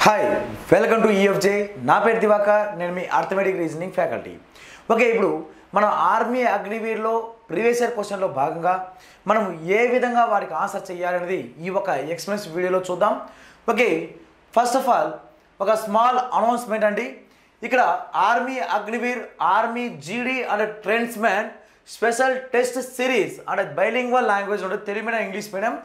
Hi welcome to EFJ నా పేరు దివాకర్ నేను మీ అర్థమెటిక్ రీజనింగ్ ఫ్యాకల్టీ. ఓకే, ఇప్పుడు మనం ఆర్మీ అగ్నివీర్లో ప్రీవియస్ ఇయర్ క్వశ్చన్లో భాగంగా మనం ఏ విధంగా వారికి ఆన్సర్ చేయాలనేది ఈ ఒక ఎక్స్ప్లెయిన్స్ వీడియోలో చూద్దాం. ఓకే, ఫస్ట్ ఆఫ్ ఆల్ ఒక స్మాల్ అనౌన్స్మెంట్ అండి. ఇక్కడ army Agniveer, army GD and tradesmen special test series and bilingual language ఉంటుంది, తెలుగు మీడియం ఇంగ్లీష్ మీడియం,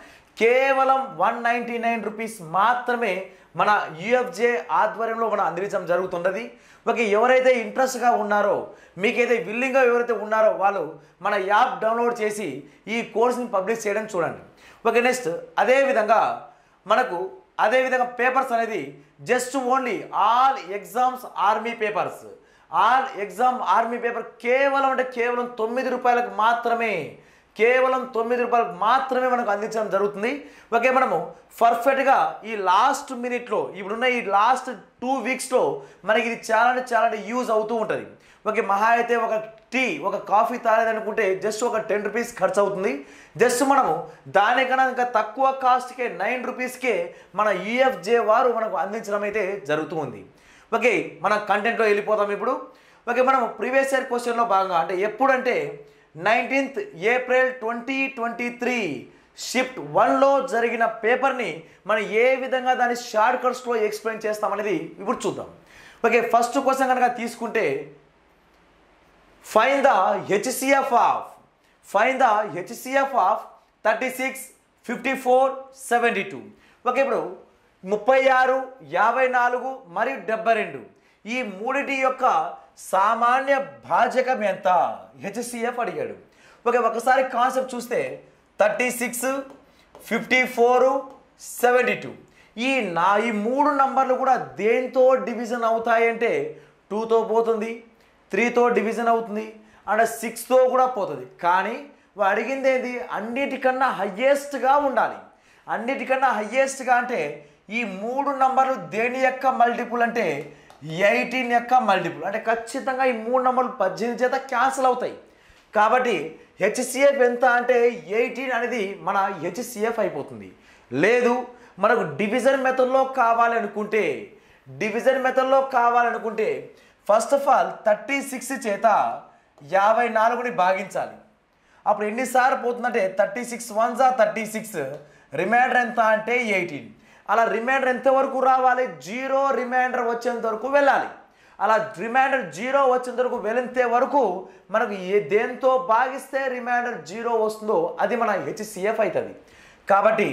కేవలం 199 రూపీస్ మాత్రమే మన యూఎఫ్జే ఆధ్వర్యంలో మనం అందించడం జరుగుతుంటుంది. ఓకే, ఎవరైతే ఇంట్రెస్ట్గా ఉన్నారో, మీకైతే విల్లింగ్గా ఎవరైతే ఉన్నారో వాళ్ళు మన యాప్ డౌన్లోడ్ చేసి ఈ కోర్స్ని పబ్లిష్ చేయడం చూడండి. ఓకే, నెక్స్ట్ అదేవిధంగా పేపర్స్ అనేది just only all exams army papers, all exam army paper కేవలం 9 రూపాయలకు మాత్రమే, కేవలం 9 రూపాయలకు మాత్రమే మనకు అందించడం జరుగుతుంది. ఓకే, మనము పర్ఫెక్ట్గా ఈ లాస్ట్ మినిట్లో ఇప్పుడున్న ఈ లాస్ట్ 2 వీక్స్లో మనకి ఇది చాలా యూజ్ అవుతూ ఉంటుంది. ఓకే, మహా అయితే ఒక కాఫీ తాగేదనుకుంటే జస్ట్ ఒక 10 రూపీస్ ఖర్చు అవుతుంది. జస్ట్ మనము దానికన్నా ఇంకా తక్కువ కాస్ట్కే 9 రూపీస్కే మన యూఎఫ్జే వారు మనకు అందించడం అయితే జరుగుతూ ఉంది. ఓకే, మన కంటెంట్లో వెళ్ళిపోతాం ఇప్పుడు. ఓకే, మనం ప్రీవియస్ ఇయర్ క్వశ్చన్లో భాగంగా అంటే ఎప్పుడంటే 19th ఏప్రిల్ 2023 షిఫ్ట్ 1లో జరిగిన పేపర్ని మనం ఏ విధంగా దాని షార్ట్ కట్స్లో ఎక్స్ప్లెయిన్ చేస్తామనేది ఇప్పుడు చూద్దాం. ఓకే, ఫస్ట్ క్వశ్చన్ కనుక తీసుకుంటే find the HCF of 36, 54, 72. Okay, ఇప్పుడు 36, 54 మరియు 72 ఈ మూడిటి యొక్క సామాన్య భాజకం ఎంత హెచ్సిఎఫ్ అడిగాడు. ఓకే, ఒకసారి కాన్సెప్ట్ చూస్తే 36, 54, 72 ఈ మూడు నంబర్లు కూడా దేంతో డివిజన్ అవుతాయి అంటే 2తో పోతుంది, 3తో డివిజన్ అవుతుంది అండ్ 6తో కూడా పోతుంది. కానీ అడిగింది ఏంటి, అన్నిటికన్నా హయ్యెస్ట్గా ఉండాలి. అన్నిటికన్నా హయ్యెస్ట్గా అంటే ఈ మూడు నంబర్లు దేని యొక్క మల్టిపుల్ అంటే 18 యొక్క మల్టిపుల్, అంటే ఖచ్చితంగా ఈ మూడు నంబర్లు 18 చేత క్యాన్సిల్ అవుతాయి. కాబట్టి హెచ్సిఎఫ్ ఎంత అంటే 18 అనేది మన హెచ్సిఎఫ్ అయిపోతుంది. లేదు మనకు డివిజన్ మెథడ్లో కావాలనుకుంటే ఫస్ట్ ఆఫ్ ఆల్ 36 చేత 54ని భాగించాలి. అప్పుడు ఎన్నిసార్లు పోతుందంటే 36 1s 36, రిమైండర్ ఎంత అంటే 18. అలా రిమైండర్ ఎంతవరకు రావాలి, 0 రిమైండర్ వచ్చేంత వరకు వెళ్ళాలి. అలా రిమైండర్ 0 వచ్చేంత వరకు వెళ్ళే వరకు మనకు దేంతో భాగిస్తే రిమైండర్ 0 వస్తుందో అది మన హెచ్సిఎఫ్ అవుతుంది. కాబట్టి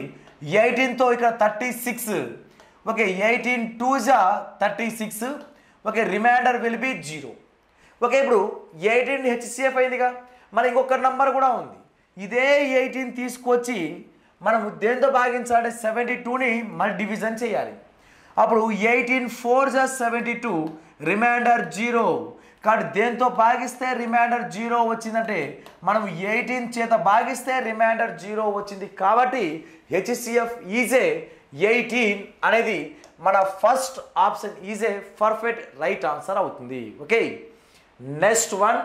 18తో ఇక్కడ 36, okay 18 2s 36, okay remainder will be 0. Okay, ఇప్పుడు 18 హెచ్సిఎఫ్ అయిందిగా, మరి ఇంకొక నంబర్ కూడా ఉంది. ఇదే 18 తీసుకొచ్చి మనం దేంతో భాగించాలంటే 72ని మరి డివిజన్ చేయాలి. అప్పుడు 18 4s 72, రిమైండర్ 0. కాబట్టి దేంతో భాగిస్తే రిమైండర్ 0 వచ్చిందంటే మనం 18 చేత భాగిస్తే రిమైండర్ 0 వచ్చింది. కాబట్టి హెచ్సిఎఫ్ ఈజే 18 అనేది మన first option is a perfect right answer అవుతుంది. Okay, next one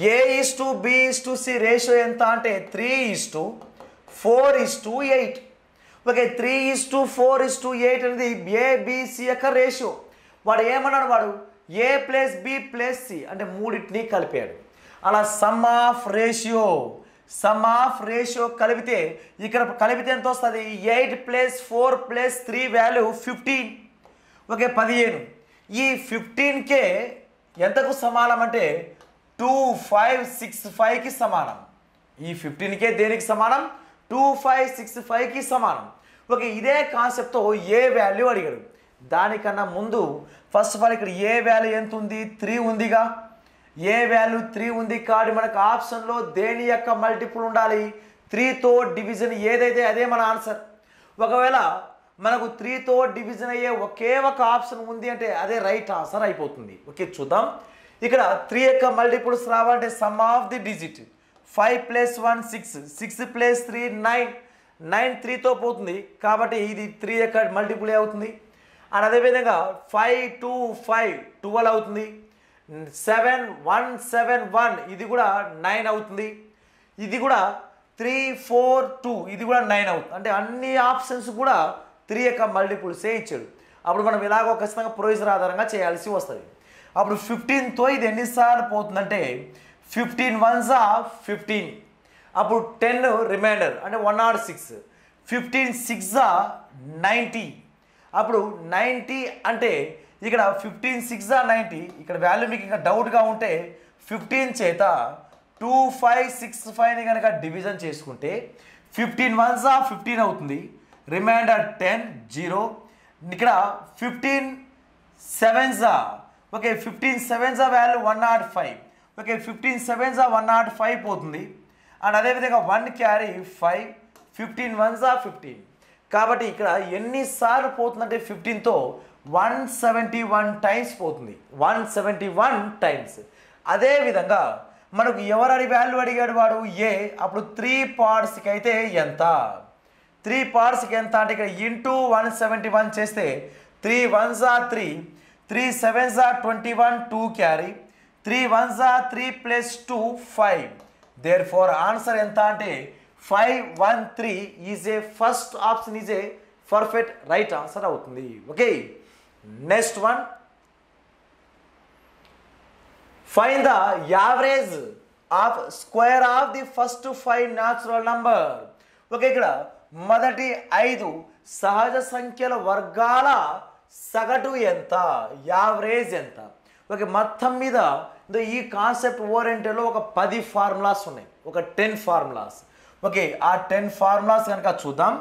A:B:C ratio ఎంత అంటే 3:4:8. ఓకే, 3:4:8 అనేది ఏబిసి యొక్క రేషియో. వాడు ఏమన్నాడు, వాడు A + B + C అంటే మూడింటిని కలిపాడు. అలా సమ్ ఆఫ్ రేషియో కలిపితే ఇక్కడ కలిపితే ఎంత వస్తుంది, 8 + 4 + 3 వాల్యూ 15. ఓకే, 15. ఈ 15కే ఎంతకు సమానం అంటే 2565కి సమానం. ఈ 15కే దేనికి సమానం, 2565కి సమానం. ఓకే, ఇదే కాన్సెప్ట్తో ఏ వాల్యూ అడిగాడు. దానికన్నా ముందు ఫస్ట్ ఆఫ్ ఆల్ ఇక్కడ ఏ వాల్యూ ఎంత ఉంది, 3 ఉందిగా. ఏ వాల్యూ 3 ఉంది కాబట్టి మనకు ఆప్షన్లో దేని యొక్క మల్టిపుల్ ఉండాలి, 3తో డివిజన్ ఏదైతే అదే మన ఆన్సర్. ఒకవేళ మనకు 3తో డివిజన్ అయ్యే ఒకే ఒక ఆప్షన్ ఉంది అంటే అదే రైట్ ఆన్సర్ అయిపోతుంది. ఓకే, చూద్దాం. ఇక్కడ 3 యొక్క మల్టిపుల్స్ రావాలంటే సమ్ ఆఫ్ ది డిజిట్ 5 + 1 6, 6 + 3 9, 9 3తో పోతుంది కాబట్టి ఇది 3 యొక్క మల్టిపుల్ అవుతుంది. అండ్ అదేవిధంగా 5 2 5 12 అవుతుంది. 7 1 7 1 ఇది కూడా 9 అవుతుంది. ఇది కూడా 3 4 2 ఇది కూడా 9 అవుతుంది. అంటే అన్ని ఆప్షన్స్ కూడా 3 యొక్క మల్టిపుల్సే ఇచ్చాడు. అప్పుడు మనం ఇలాగో ఖచ్చితంగా ప్రొవిజన్ ఆధారంగా చేయాల్సి వస్తుంది. అప్పుడు 15తో ఇది ఎన్నిసార్లు పోతుందంటే 15 1s 15, అప్పుడు 10 రిమైండర్ అంటే 106, 15 6s 90, అప్పుడు 90 అంటే ఇక్కడ 15 6s 90. ఇక్కడ వాల్యూ మీకు ఇంకా డౌట్గా ఉంటే 15 చేత 2565ని కనుక డివిజన్ చేసుకుంటే 15 1s 15 అవుతుంది, రిమైండర్ 10 0. ఇక్కడ 15 7s okay 15 7s value 105, okay 15 7s 105 పోతుంది. అండ్ అదేవిధంగా 1 క్యారీ 5, 15 1s 15. కాబట్టి ఇక్కడ ఎన్నిసార్లు పోతుందంటే 15తో 171 టైమ్స్ పోతుంది, 171 టైమ్స్. అదేవిధంగా మనకు ఎవరి వాల్యూ అడిగాడు వాడు ఏ, అప్పుడు 3 పార్ట్స్కి అయితే ఎంత, 3 పార్ట్స్కి ఎంత అంటే ఇక్కడ ఇంటూ 171 చేస్తే 3 1s 3, 3 7s 21, 2 carry, 3 1s 3 plus 2 5. Therefore answer ఎంత అంటే 513 is a first option is a perfect right answer అవుతుంది. Okay next one, find the average of square of the first 5 natural number. Okay ఇక్కడ మొదటి 5 సహజ సంఖ్యల వర్గాల సగటు ఎంత, యావరేజ్ ఎంత. ఓకే మొత్తం మీద ఈ కాన్సెప్ట్ ఓరియంటెడ్లో ఒక 10 ఫార్ములాస్ ఉన్నాయి, ఒక 10 ఫార్ములాస్. ఓకే ఆ 10 ఫార్ములాస్ కనుక చూద్దాం.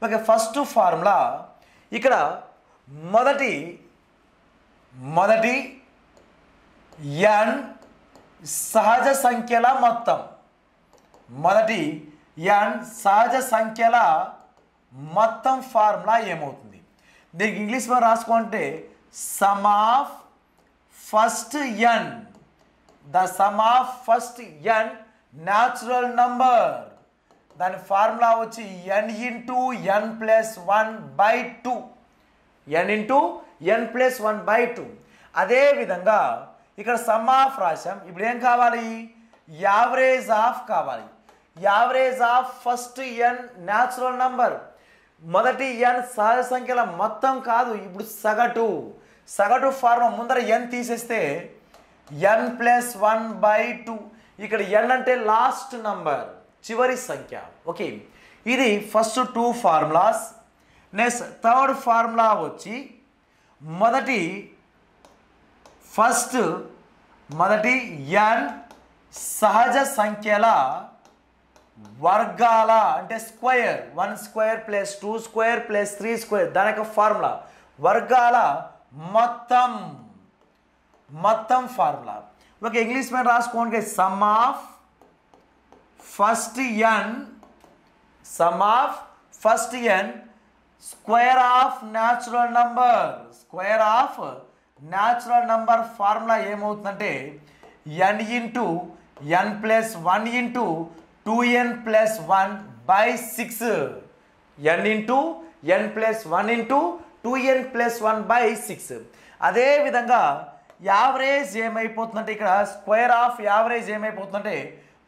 ఓకే ఫస్ట్ ఫార్ములా ఇక్కడ మొదటి n సహజ సంఖ్యల మొత్తం, మొదటి n సహజ సంఖ్యల మొత్తం ఫార్ములా ఏమవుతుంది? దీనికి ఇంగ్లీష్లో రాసుకుంటే some of first n, the sum of first n natural number, దాని ఫార్ములా వచ్చి n into n plus 1/2, n into n plus 1/2. అదేవిధంగా ఇక్కడ సమ్ ఆఫ్ రాశాం, ఇప్పుడు ఏం కావాలి, యావరేజ్ ఆఫ్ కావాలి. Average of first n natural number, మొదటి n సహజ సంఖ్యల మొత్తం కాదు, ఇప్పుడు సగటు ఫార్ములా ముందర n తీసేస్తే n ప్లస్ 1/2. ఇక్కడ n అంటే లాస్ట్ నంబర్, చివరి సంఖ్య. ఓకే ఇది first 2 formulas. Next third formula వచ్చి మొదటి n సహజ సంఖ్యల వర్గాల అంటే square, 1 square plus 2 square plus 3 square, దాని యొక్క ఫార్ములా వర్గాల మొత్తం ఫార్ములా. ఓకే ఇంగ్లీష్ మీద రాసుకోండి some of first n square of natural number formula ఏమవుతుందంటే n into n plus 1 into 2n plus 1/6, n into n plus 1 into 2n plus 1/6. అదేవిధంగా average ఏమైపోతుందంటే ఇక్కడ స్క్వేర్ ఆఫ్ యావరేజ్ ఏమైపోతుందంటే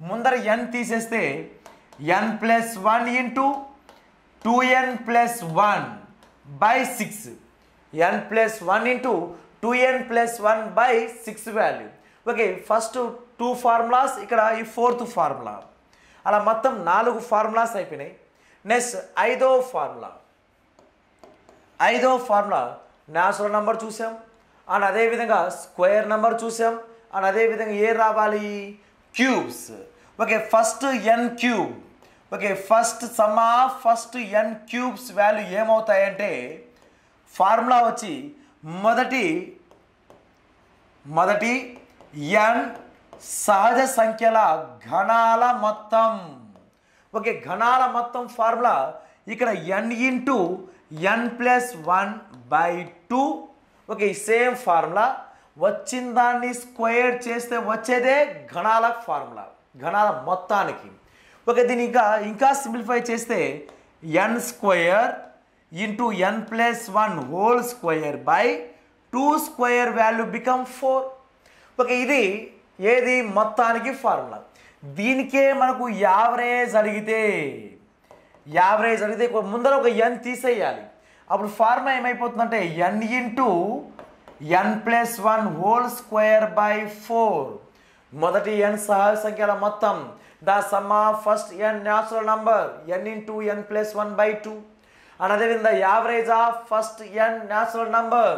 ముందర n తీసేస్తే n plus 1 into 2n plus 1/6, n plus 1 into 2n plus 1/6 value. Okay first 2 formulas, ఇక్కడ ఈ 4th formula, అలా మొత్తం 4 ఫార్ములాస్ అయిపోయినాయి. నెక్స్ట్ ఐదో ఫార్ములా న్యాచురల్ నెంబర్ చూసాం, అండ్ అదేవిధంగా స్క్వేర్ నెంబర్ చూసాం, అండ్ అదేవిధంగా ఏ రావాలి cubes. Okay first n cube, okay sum of first n cubes value ఏమవుతాయంటే ఫార్ములా వచ్చి మొదటి n సహజ సంఖ్యల ఘనాల మొత్తం. ఓకే ఘనాల మొత్తం ఫార్ములా ఇక్కడ n into n plus 1/2. Okay same formula, వచ్చిన దాన్ని స్క్వేర్ చేస్తే వచ్చేదే ఘనాల ఫార్ములా, ఘనాల మొత్తానికి. ఓకే దీన్ని ఇంకా సింప్లిఫై చేస్తే n square into n plus 1 whole square by 2 square value become 4. Okay ఇది ఏది మొత్తానికి ఫార్ములా. దీనికే మనకు యావరేజ్ అడిగితే ముందర ఒక ఎన్ తీసేయాలి. అప్పుడు ఫార్ములా ఏమైపోతుందంటే n into N plus 1 whole square by 4. మొదటి ఎన్ సహజ సంఖ్యల మొత్తం the sum of first N natural number n into N plus 1 by 2. And అదేవిధంగా average of first N natural number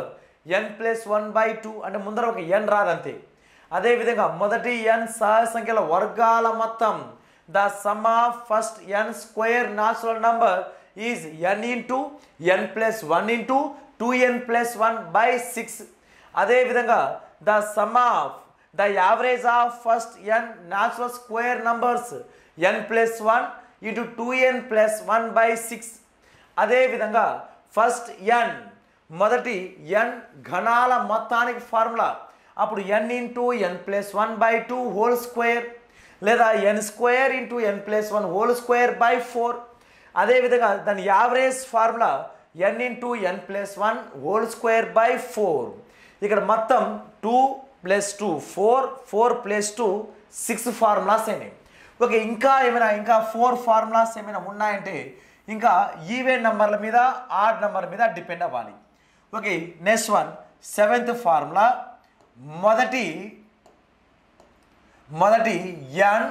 n plus 1 by 2 అంటే ముందర ఒక ఎన్ రాదంతే. అదేవిధంగా మొదటి ఎన్ సహజ సంఖ్యల వర్గాల మొత్తం the sum of first N square natural number is N into N plus 1 into 2n plus 1 by 6. అదేవిధంగా the sum of the average of first N natural square numbers N plus 1 into 2n plus 1 by 6. అదేవిధంగా first ఎన్ మొదటి ఎన్ ఘనాల మొత్తానికి formula అప్పుడు n into N plus 1 by 2 whole square లేదా n square into N plus 1 whole square by 4. అదేవిధంగా దాని average formula n into N plus 1 whole square by 4. ఇక్కడ మొత్తం 2 plus 2 4 plus 2 6 formulas అయినాయి. ఓకే, ఇంకా 4 ఫార్ములాస్ ఏమైనా ఉన్నాయంటే ఇంకా ఈవెన్ నెంబర్ల మీద ఆడ్ నెంబర్ మీద డిపెండ్ అవ్వాలి. Okay, next one 7th formula. మొదటి ఎన్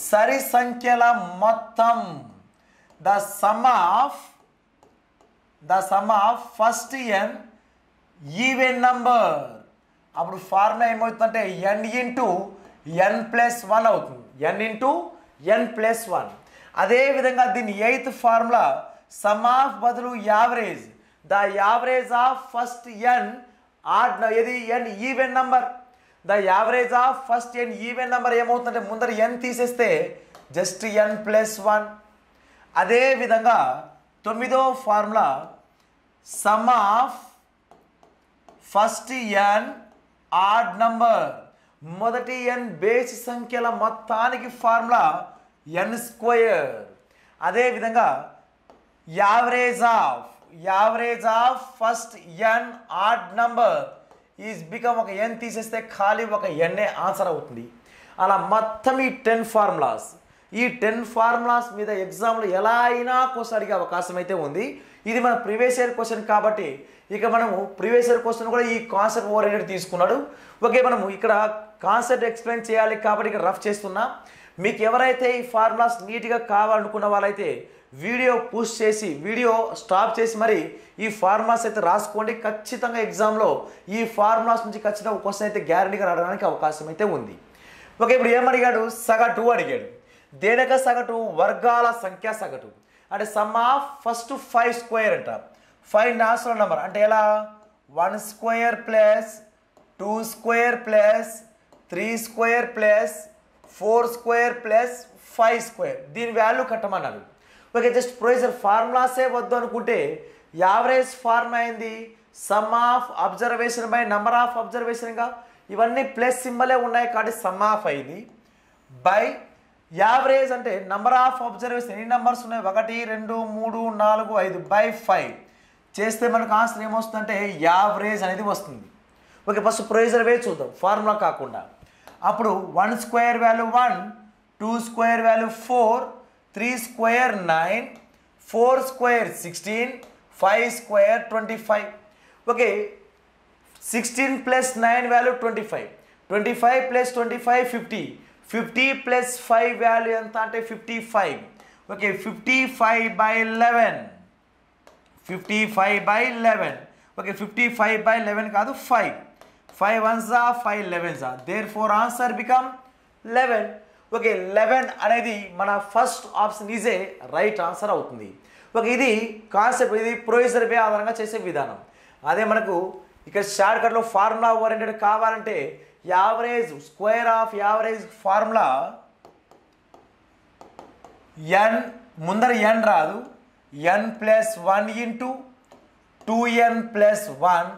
సరి సంఖ్యల మొత్తం the sum of first N even number. అప్పుడు ఫార్ములా ఏమవుతుందంటే ఎన్ ఇంటూ ఎన్ ప్లస్ 1 అవుతుంది, ఎన్ ఇంటూ ఎన్ ప్లస్ 1. అదేవిధంగా దీని 8th ఫార్ములా సమ్ ఆఫ్ బదులు average the average of first n odd ఏది n even number. The average of first N even number ఏమవుతుందంటే ముందర n తీసేస్తే జస్ట్ ఎన్ ప్లస్ 1. అదేవిధంగా 9వ formula sum of first n odd number. మొదటి n బేసి సంఖ్యల మొత్తానికి ఫార్ములా ఎన్ స్క్వేర్. అదేవిధంగా average of first n odd number is become ఒక ఎన్ తీసేస్తే ఖాళీ ఒక ఎన్ఏ ఆన్సర్ అవుతుంది. అలా మొత్తం ఈ 10 ఫార్ములాస్ ఈ 10 ఫార్ములాస్ మీద ఎగ్జామ్లో ఎలా అయినా క్వశ్చన్ అడిగే అవకాశం అయితే ఉంది. ఇది మన ప్రీవియస్ ఇయర్ క్వశ్చన్ కాబట్టి ఇక మనము ప్రీవియస్ ఇయర్ క్వశ్చన్ కూడా ఈ కాన్సెప్ట్ ఓరియంటెడ్ తీసుకున్నాడు. ఓకే, మనము ఇక్కడ కాన్సెప్ట్ ఎక్స్ప్లెయిన్ చేయాలి కాబట్టి ఇక్కడ రఫ్ చేస్తున్నా. మీకు ఎవరైతే ఈ ఫార్ములాస్ నీట్గా కావాలనుకున్న వాళ్ళైతే వీడియో పుష్ చేసి వీడియో స్టాప్ చేసి మరి ఈ ఫార్ములాస్ అయితే రాసుకోండి. ఖచ్చితంగా ఎగ్జామ్లో ఈ ఫార్ములాస్ నుంచి ఖచ్చితంగా ఒక క్వశ్చన్ అయితే గ్యారంటీగా రావడానికి అవకాశం అయితే ఉంది. ఓకే, ఇప్పుడు ఏమడిగాడు? సగటు అడిగాడు. దేనిక సగటు? వర్గాల సంఖ్య సగటు. అంటే సమ్ ఆఫ్ ఫస్ట్ 5 స్క్వేర్ అంట. 5 న్యాచురల్ నెంబర్ అంటే ఎలా? 1 square plus 2 square plus 3 square plus 4 square plus 5 square. దీని వాల్యూ కట్టమన్నాడు. ఓకే, జస్ట్ ప్రొసీజర్ ఫార్ములాసే వద్దు అనుకుంటే యావరేజ్ ఫార్ములా అయింది sum of observation by number of అబ్జర్వేషన్గా. ఇవన్నీ ప్లస్ సింబలే ఉన్నాయి కాబట్టి సమ్ ఆఫ్ అయింది బై యావరేజ్ అంటే నెంబర్ ఆఫ్ అబ్జర్వేషన్ ఎన్ని నెంబర్స్ ఉన్నాయి 1 2 3 4 5 బై 5 చేస్తే మనకు ఆన్సర్ ఏమొస్తుందంటే యావరేజ్ అనేది వస్తుంది. ఓకే, ఫస్ట్ ప్రొసీజర్ వే చూద్దాం ఫార్ములా కాకుండా. అప్పుడు 1 square value 1, 2 square value 4, 3 square 9, 4 square 16, 5 square 25. Okay, 16 plus 9 value 25, 25 plus 25 50, 50 plus 5 value ఎంత అంటే 55. Okay, 55 by 11, 55 by 11. Okay, 55 by 11 కాదు 5, 5 1s are 5 11s are, therefore answer become 11. Okay, 11 అనేది మన first option is a right answer అవుతుంది. Okay, ఇది concept, ఇది procedure way ఆధారంగా చేసే విధానం. అదే మనకు ఇక్కడ షార్ట్ కట్లో ఫార్ములా ఓరియంటెడ్ కావాలంటే average square of average formula n ముందర ఎన్ రాదు, n plus 1 into 2n plus 1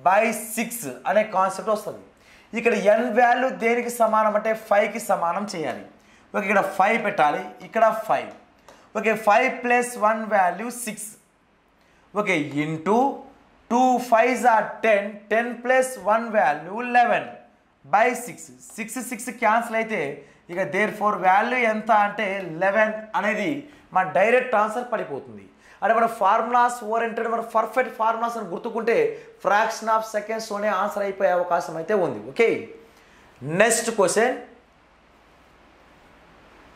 by 6 అనే కాన్సెప్ట్ వస్తుంది. ఇక్కడ ఎన్ వాల్యూ దేనికి సమానం అంటే 5కి సమానం చేయాలి. ఓకే, ఇక్కడ 5 పెట్టాలి, ఇక్కడ 5. Okay, 5 plus 1 value 6. Okay, into 2 5s are 10, 10 plus 1 value 11 by 6. 6 6 cancel అయితే ఇక దేర్ ఫోర్ వాల్యూ ఎంత అంటే 11 అనేది మన డైరెక్ట్ ఆన్సర్ పడిపోతుంది. అంటే మన ఫార్ములాస్ ఓరియంటెడ్ మన పర్ఫెక్ట్ ఫార్ములాస్ అని గుర్తుకుంటే ఫ్రాక్షన్ ఆఫ్ సెకండ్స్లోనే ఆన్సర్ అయిపోయే అవకాశం అయితే ఉంది. Okay, next question.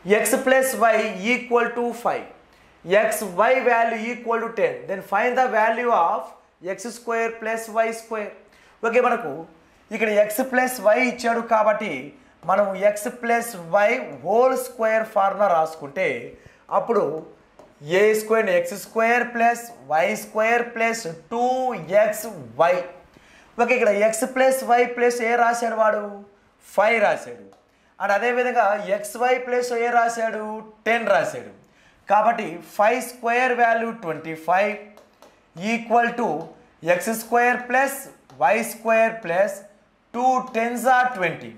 x plus y equal to 5. x, y value equal to 10. Then find the value of x square plus y square. Okay, మనకు ఇక్కడ x plus y ఇచ్చాడు కాబట్టి మనం x plus y whole square formula రాసుకుంటే అప్పుడు a square x square plus y square plus 2xy. Okay, ఇక్కడ x plus y plus ఏ రాశాడు వాడు 5 రాశాడు. అండ్ అదేవిధంగా xy ప్లస్ ఏ రాశాడు 10 రాశాడు. కాబట్టి 5 square value 25 equal to x square plus y square plus 2 10s are 20.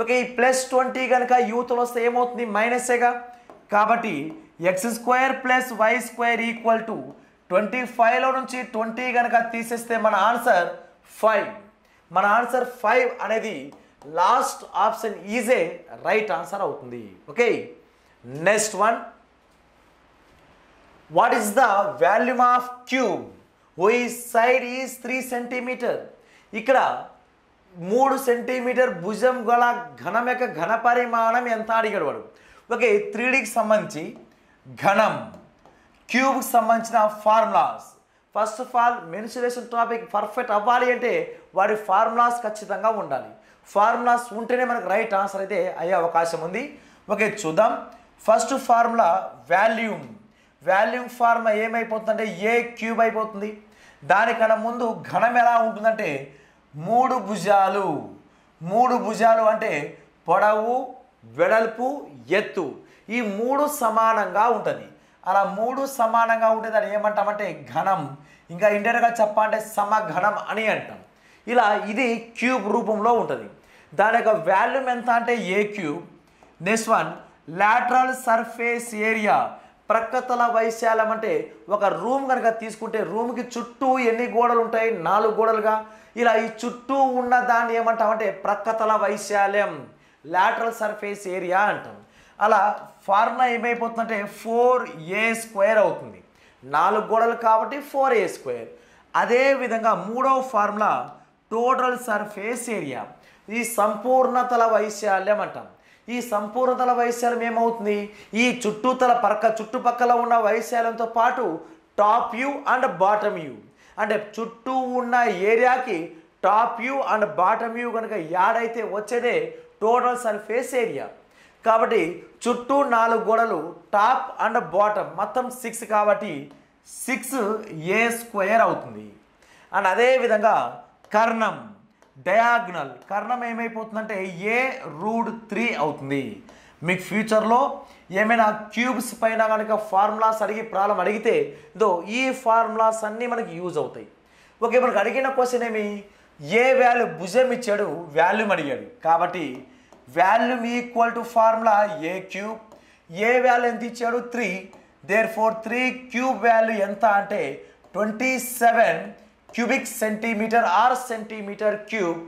Okay, ఈ ప్లస్ 20 కనుక యూత్లో వస్తే ఏమవుతుంది మైనస్ఏగా. కాబట్టి x square plus y square equal to 25లో నుంచి 20 కనుక తీసేస్తే మన ఆన్సర్ 5. మన ఆన్సర్ 5 అనేది last option is a right answer అవుతుంది. Okay, next one. What is the volume of cube whose side is 3 centimetre. ఇక్కడ 3 సెంటీమీటర్ భుజం గల ఘనం యొక్క ఘన పరిమాణం ఎంత అడిగాడు వాడు. ఓకే, 3Dకి సంబంధించి ఘనం, క్యూబ్కి సంబంధించిన formulas. First of all mensuration topic perfect అవ్వాలి అంటే వాడి ఫార్ములాస్ ఖచ్చితంగా ఉండాలి. ఫార్ములాస్ ఉంటేనే మనకు రైట్ ఆన్సర్ అయితే అయ్యే అవకాశం ఉంది. ఓకే, చూద్దాం. First formula volume. Volume formula ఏమైపోతుందంటే ఏ క్యూబ్ అయిపోతుంది. దానికన్నా ముందు ఘనం ఎలా ఉంటుందంటే 3 భుజాలు. 3 భుజాలు అంటే పొడవు, వెడల్పు, ఎత్తు, ఈ 3 సమానంగా ఉంటుంది. అలా 3 సమానంగా ఉంటే దాన్ని ఏమంటామంటే ఘనం. ఇంకా ఇండైరెక్ట్గా చెప్పాలంటే సమఘనం అని అంటాం. ఇలా ఇది క్యూబ్ రూపంలో ఉంటుంది. దాని యొక్క వాల్యూమ్ ఎంత అంటే a cube. Next one lateral surface area. ప్రక్కతల వైశాల్యం అంటే ఒక రూమ్ కనుక తీసుకుంటే రూమ్కి చుట్టూ ఎన్ని గోడలు ఉంటాయి 4 గోడలుగా. ఇలా ఈ చుట్టూ ఉన్న దాన్ని ఏమంటామంటే ప్రక్కతల వైశాల్యం, లాటరల్ సర్ఫేస్ ఏరియా అంటాం. అలా ఫార్ములా ఏమైపోతుందంటే 4a² అవుతుంది. 4 గోడలు కాబట్టి 4a². అదేవిధంగా మూడవ ఫార్ములా టోటల్ సర్ఫేస్ ఏరియా. ఈ సంపూర్ణతల వైశాల్యం అంటాం. ఈ సంపూర్ణతల వైశాల్యం ఏమవుతుంది ఈ చుట్టుపక్కల ఉన్న వైశాల్యంతో పాటు top view and bottom view. అంటే చుట్టూ ఉన్న ఏరియాకి top view and bottom view కనుక యాడ్ అయితే వచ్చేదే టోటల్ సర్ఫేస్ ఏరియా. కాబట్టి చుట్టూ 4 గోడలు, టాప్ అండ్ బాటమ్ మొత్తం 6 కాబట్టి 6a² అవుతుంది. అండ్ అదేవిధంగా కర్ణం, డయాగ్నల్ కర్ణం ఏమైపోతుందంటే a√3 అవుతుంది. మీకు ఫ్యూచర్లో ఏమైనా క్యూబ్స్ పైన కనుక ఫార్ములాస్ అడిగి ప్రాబ్లం అడిగితే ఈ ఫార్ములాస్ అన్నీ మనకి యూజ్ అవుతాయి. ఓకే, మనకు అడిగిన క్వశ్చన్ ఏమి ఏ వాల్యూ భుజం ఇచ్చాడు, వాల్యూమ్ అడిగాడు. కాబట్టి volume equal to formula a³. A value ఎంత ఇచ్చాడు 3. దేర్ ఫోర్ 3 క్యూబ్ వాల్యూ ఎంత అంటే 27 cubic centimeter or centimeter cube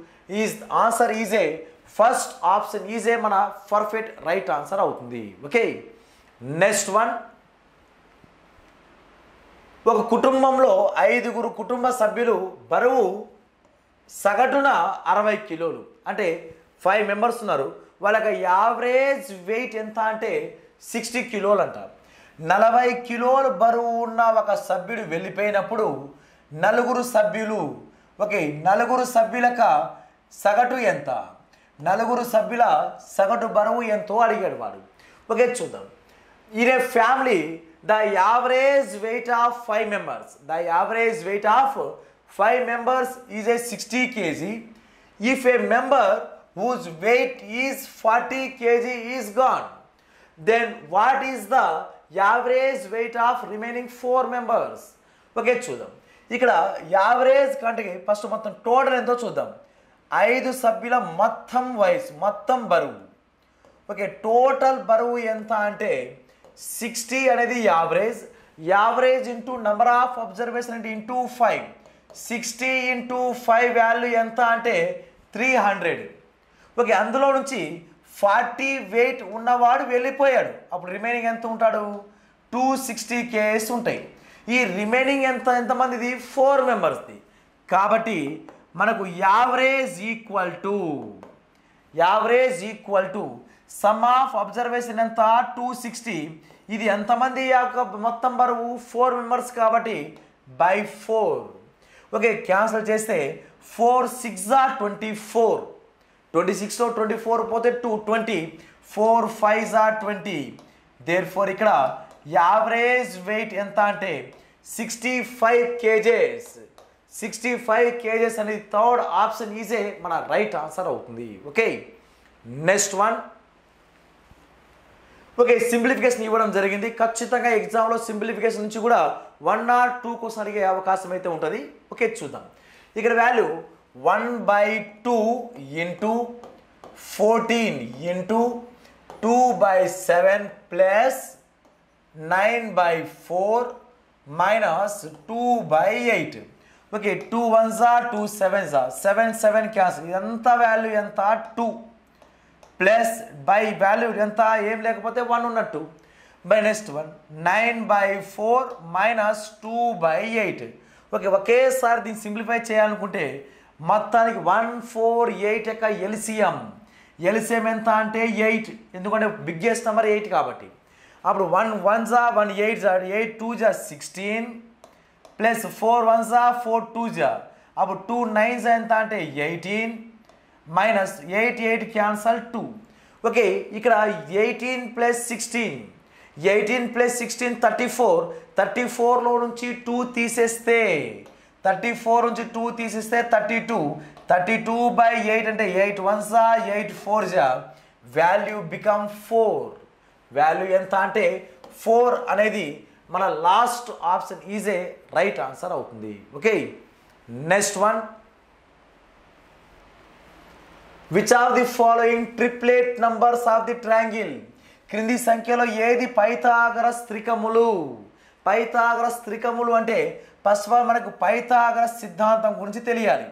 is answer is a first option is a మన పర్ఫెక్ట్ రైట్ ఆన్సర్ అవుతుంది. Okay, next one. ఒక కుటుంబంలో 5 కుటుంబ సభ్యులు బరువు సగటున 60 కిలోలు. అంటే 5 మెంబర్స్ ఉన్నారు. వాళ్ళకి యావరేజ్ వెయిట్ ఎంత అంటే 60 కిలోలు అంటారు. 40 కిలోలు బరువు ఉన్న ఒక సభ్యుడు వెళ్ళిపోయినప్పుడు 4 సభ్యులు, ఓకే 4 సభ్యులకు సగటు ఎంత, 4 సభ్యుల సగటు బరువు ఎంతో అడిగాడు వాడు. ఓకే, చూద్దాం. In a family the average weight of 5 members. The average weight of 5 members is a 60 kg. If a member whose weight is 40 kg is gone, then what is the average weight of remaining 4 members? Okay, చూద్దాం. ఇక్కడ average కంటే first మొత్తం total ఎంతో చూద్దాం. 5 సభ్యుల మొత్తం వయసు, మొత్తం బరువు. ఓకే, టోటల్ బరువు ఎంత అంటే 60 అనేది average. Average into number of observation అంటే ఇంటూ 5. 60 × 5 వాల్యూ ఎంత అంటే 300. ఓకే, అందులో నుంచి 40 వెయిట్ ఉన్నవాడు వెళ్ళిపోయాడు. అప్పుడు రిమైనింగ్ ఎంత ఉంటాడు? 260 కేస్ ఉంటాయి. ఈ రిమైనింగ్ ఎంతమందిది? 4 మెంబర్స్ది. కాబట్టి మనకు average equal to some of observation ఎంత? 260. ఇది ఎంతమంది యొక్క మొత్తం బరువు? 4 మెంబర్స్ కాబట్టి బై 4. ఓకే, క్యాన్సిల్ చేస్తే 4 6 24. 26లో 24 పోతే 220. 4 5 20. దేర్ఫోర్ ఇక్కడ యావరేజ్ వెయిట్ ఎంత అంటే 65 కేజెస్. 65 కేజెస్ అనేది థర్డ్ ఆప్షన్ ఈజే మన రైట్ ఆన్సర్ అవుతుంది. Okay, next one. Okay, simplification ఇవ్వడం జరిగింది. ఖచ్చితంగా ఎగ్జామ్లో సింప్లిఫికేషన్ నుంచి కూడా 1 or 2 క్వశ్చన్ అడిగే అవకాశం అయితే ఉంటుంది. ఓకే, చూద్దాం. ఇక్కడ value 1/2 into 14 into 2/7 plus 9/4 minus 2/8. Okay, 2 1s 2 7s 7 7 cancel. ఇదంతా వాల్యూ ఎంత? 2 ప్లస్ బై వాల్యూ ఎంత? ఏం లేకపోతే 1 ఉన్నట్టు. By next one 9/4 minus 2/8. Okay, ఒకేసారి దీన్ని సింప్లిఫై చేయాలనుకుంటే మొత్తానికి 148 యొక్క ఎల్సిఎం ఎంత అంటే 8. ఎందుకంటే బిగ్గెస్ట్ నెంబర్ 8 కాబట్టి. అప్పుడు 1 1s 1 8s 8 2s 16 plus 4 1s 4 2s. అప్పుడు 2 9s ఎంత అంటే 18 మైనస్ 8 8 క్యాన్సల్ 2. ఓకే, ఇక్కడ 18 ప్లస్ 16 34. 34లో నుంచి 2 తీసేస్తే 32. 32/8 అంటే 8 1s 8 4s. Value become 4. Value ఎంత అంటే 4 అనేది మన last option is a right answer అవుతుంది. Okay, next one. Which of the following triplet numbers of the triangle? క్రింది సంఖ్యలో ఏది పైథాగరస్ త్రికములు అంటే ఫస్ట్ ఆఫ్ ఆల్ మనకు పైథాగరస్ సిద్ధాంతం గురించి తెలియాలి.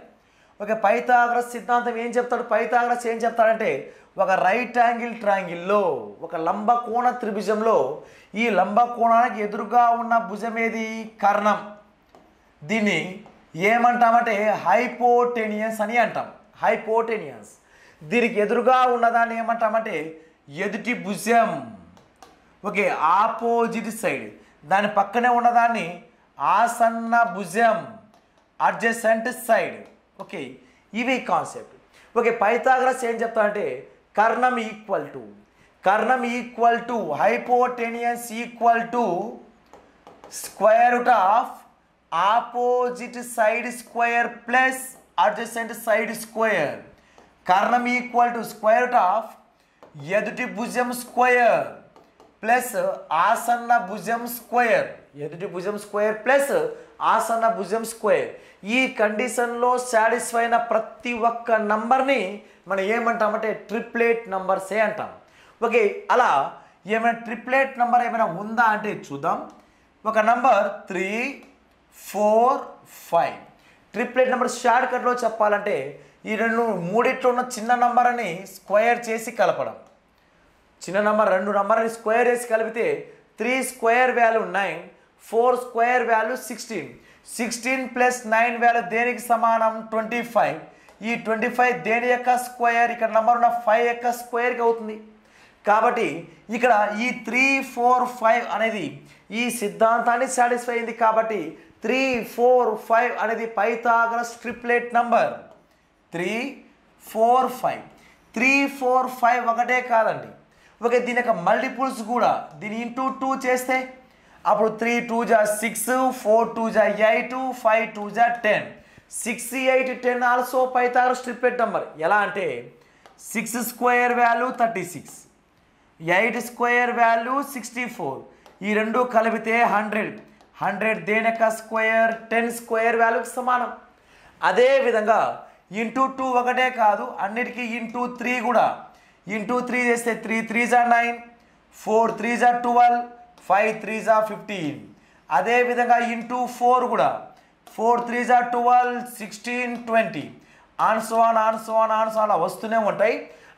ఓకే, పైథాగరస్ సిద్ధాంతం ఏం చెప్తాడు? పైథాగరస్ ఏం చెప్తాడంటే ఒక రైట్ యాంగిల్ ట్రయాంగిల్లో ఒక లంబకోణ త్రిభుజంలో ఈ లంబకోణానికి ఎదురుగా ఉన్న భుజం ఏది? కర్ణం. దీన్ని ఏమంటామంటే హైపోటెనియస్ అని అంటాం. హైపోటెనియస్. దీనికి ఎదురుగా ఉన్నదాన్ని ఏమంటామంటే ఎదుటి భుజం. Okay, opposite side. దాని పక్కనే ఉన్నదాన్ని ఆసన్న భుజం, అడ్జసెంట్ సైడ్. ఓకే, ఇవి కాన్సెప్ట్. ఓకే, పైథాగరస్ ఏం చెప్తాడంటే కర్ణం equal to hypotenuse equal to square root of opposite side square plus adjacent side square. కర్ణం equal to square root of ఎదుటి భుజం స్క్వేర్ ప్లస్ ఆసన్న భుజం స్క్వేర్. ఎదుటి భుజం స్క్వేర్ ప్లస్ ఆసన్న భుజం స్క్వేర్. ఈ కండిషన్లో సాటిస్ఫై అయిన ప్రతి ఒక్క నంబర్ని మనం ఏమంటామంటే ట్రిప్లెట్ నంబర్సే అంటాం. ఓకే, అలా ఏమైనా ట్రిప్లెట్ నంబర్ ఏమైనా ఉందా అంటే చూద్దాం. ఒక నంబర్ 3 4 5. ట్రిప్లెట్ నెంబర్ షార్ట్ కట్లో చెప్పాలంటే ఈ మూడిట్లో ఉన్న చిన్న నంబర్ అని స్క్వేర్ చేసి కలపడం. చిన్న నంబర్ 2 నంబర్ని స్క్వేర్ చేసి కలిపితే 3 square value 9, 4 square value 16. 16 plus 9 value దేనికి సమానం? 25. ఈ 25 దేని యొక్క స్క్వేర్? ఇక్కడ నంబర్ ఉన్న 5 యొక్క స్క్వేర్కి అవుతుంది. కాబట్టి ఇక్కడ ఈ 3 4 5 అనేది ఈ సిద్ధాంతాన్ని సాటిస్ఫై అయింది. కాబట్టి 3 4 5 అనేది పైథాగరస్ ట్రిప్లెట్ నంబర్. 3 4 5 3 4 5 ఒకటే కాదండి. ఓకే, దీని యొక్క మల్టిపుల్స్ కూడా దీని ఇంటూ 2 చేస్తే అప్పుడు 3 2s 6, 4 2s 8, 5 2s 10. 6 8 10 also Pythagoras triplet number. ఎలా అంటే 6 స్క్వేర్ వాల్యూ 36, 8 స్క్వేర్ వాల్యూ 64. ఈ రెండు కలిపితే 100 దేని యొక్క స్క్వేర్? 10 స్క్వేర్ వాల్యూకి సమానం. అదేవిధంగా ఇంటూ 2 ఒకటే కాదు, అన్నిటికీ ఇంటూ 3 కూడా. ఇంటూ 3 చేస్తే 3 3s 9, 4 3s 12, 5 3s 15. అదేవిధంగా ఇంటూ 4 కూడా 4 3s 12, 16 20 ఆన్సోన్ అలా వస్తూనే ఉంటాయి.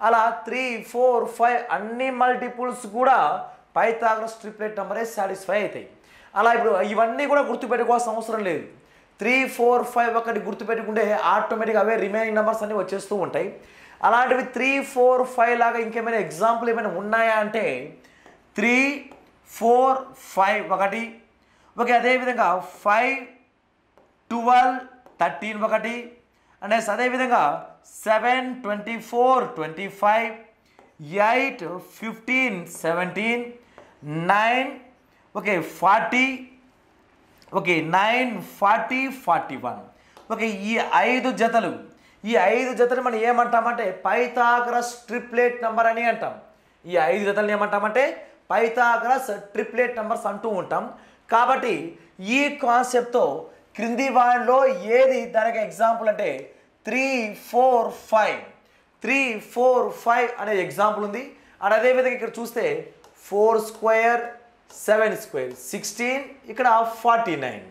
అలా 3, 4, 5 అన్ని మల్టిపుల్స్ కూడా పైథాగరస్ ట్రిప్లెట్ నెంబరే సాటిస్ఫై అవుతాయి. అలా ఇప్పుడు ఇవన్నీ కూడా గుర్తుపెట్టుకోవాల్సిన అవసరం లేదు. 3, 4, 5 ఒకటి గుర్తుపెట్టుకుంటే ఆటోమేటిక్గా అవే రిమైనింగ్ నెంబర్స్ అన్నీ వచ్చేస్తూ ఉంటాయి. అలాంటివి 3, 4, 5 లాగా ఇంకేమైనా ఎగ్జాంపుల్ ఏమైనా ఉన్నాయా అంటే 3, 4, 5 ఒకటి. ఓకే, అదేవిధంగా 5, 12, 13 ఒకటి. అండ్ అదేవిధంగా 7, 24, 25, 8, 15, 17, 9, ఓకే 40, ఓకే 9, 40, 41. ఓకే, ఈ 5 జతలు మనం ఏమంటామంటే పైథాగరస్ ట్రిప్లెట్ నెంబర్ అని అంటాం. ఈ 5 జతలు ఏమంటామంటే పైథాగరస్ ట్రిప్లెట్ నెంబర్స్ అంటూ ఉంటాం. కాబట్టి ఈ కాన్సెప్ట్తో క్రింది వాటిలో ఏది దానికి ఎగ్జాంపుల్ అంటే 3, 4, 5 3, 4, 5 అనే ఎగ్జాంపుల్ ఉంది. అండ్ అదేవిధంగా ఇక్కడ చూస్తే 4 స్క్వేర్ 7 స్క్వేర్ 16, ఇక్కడ 49.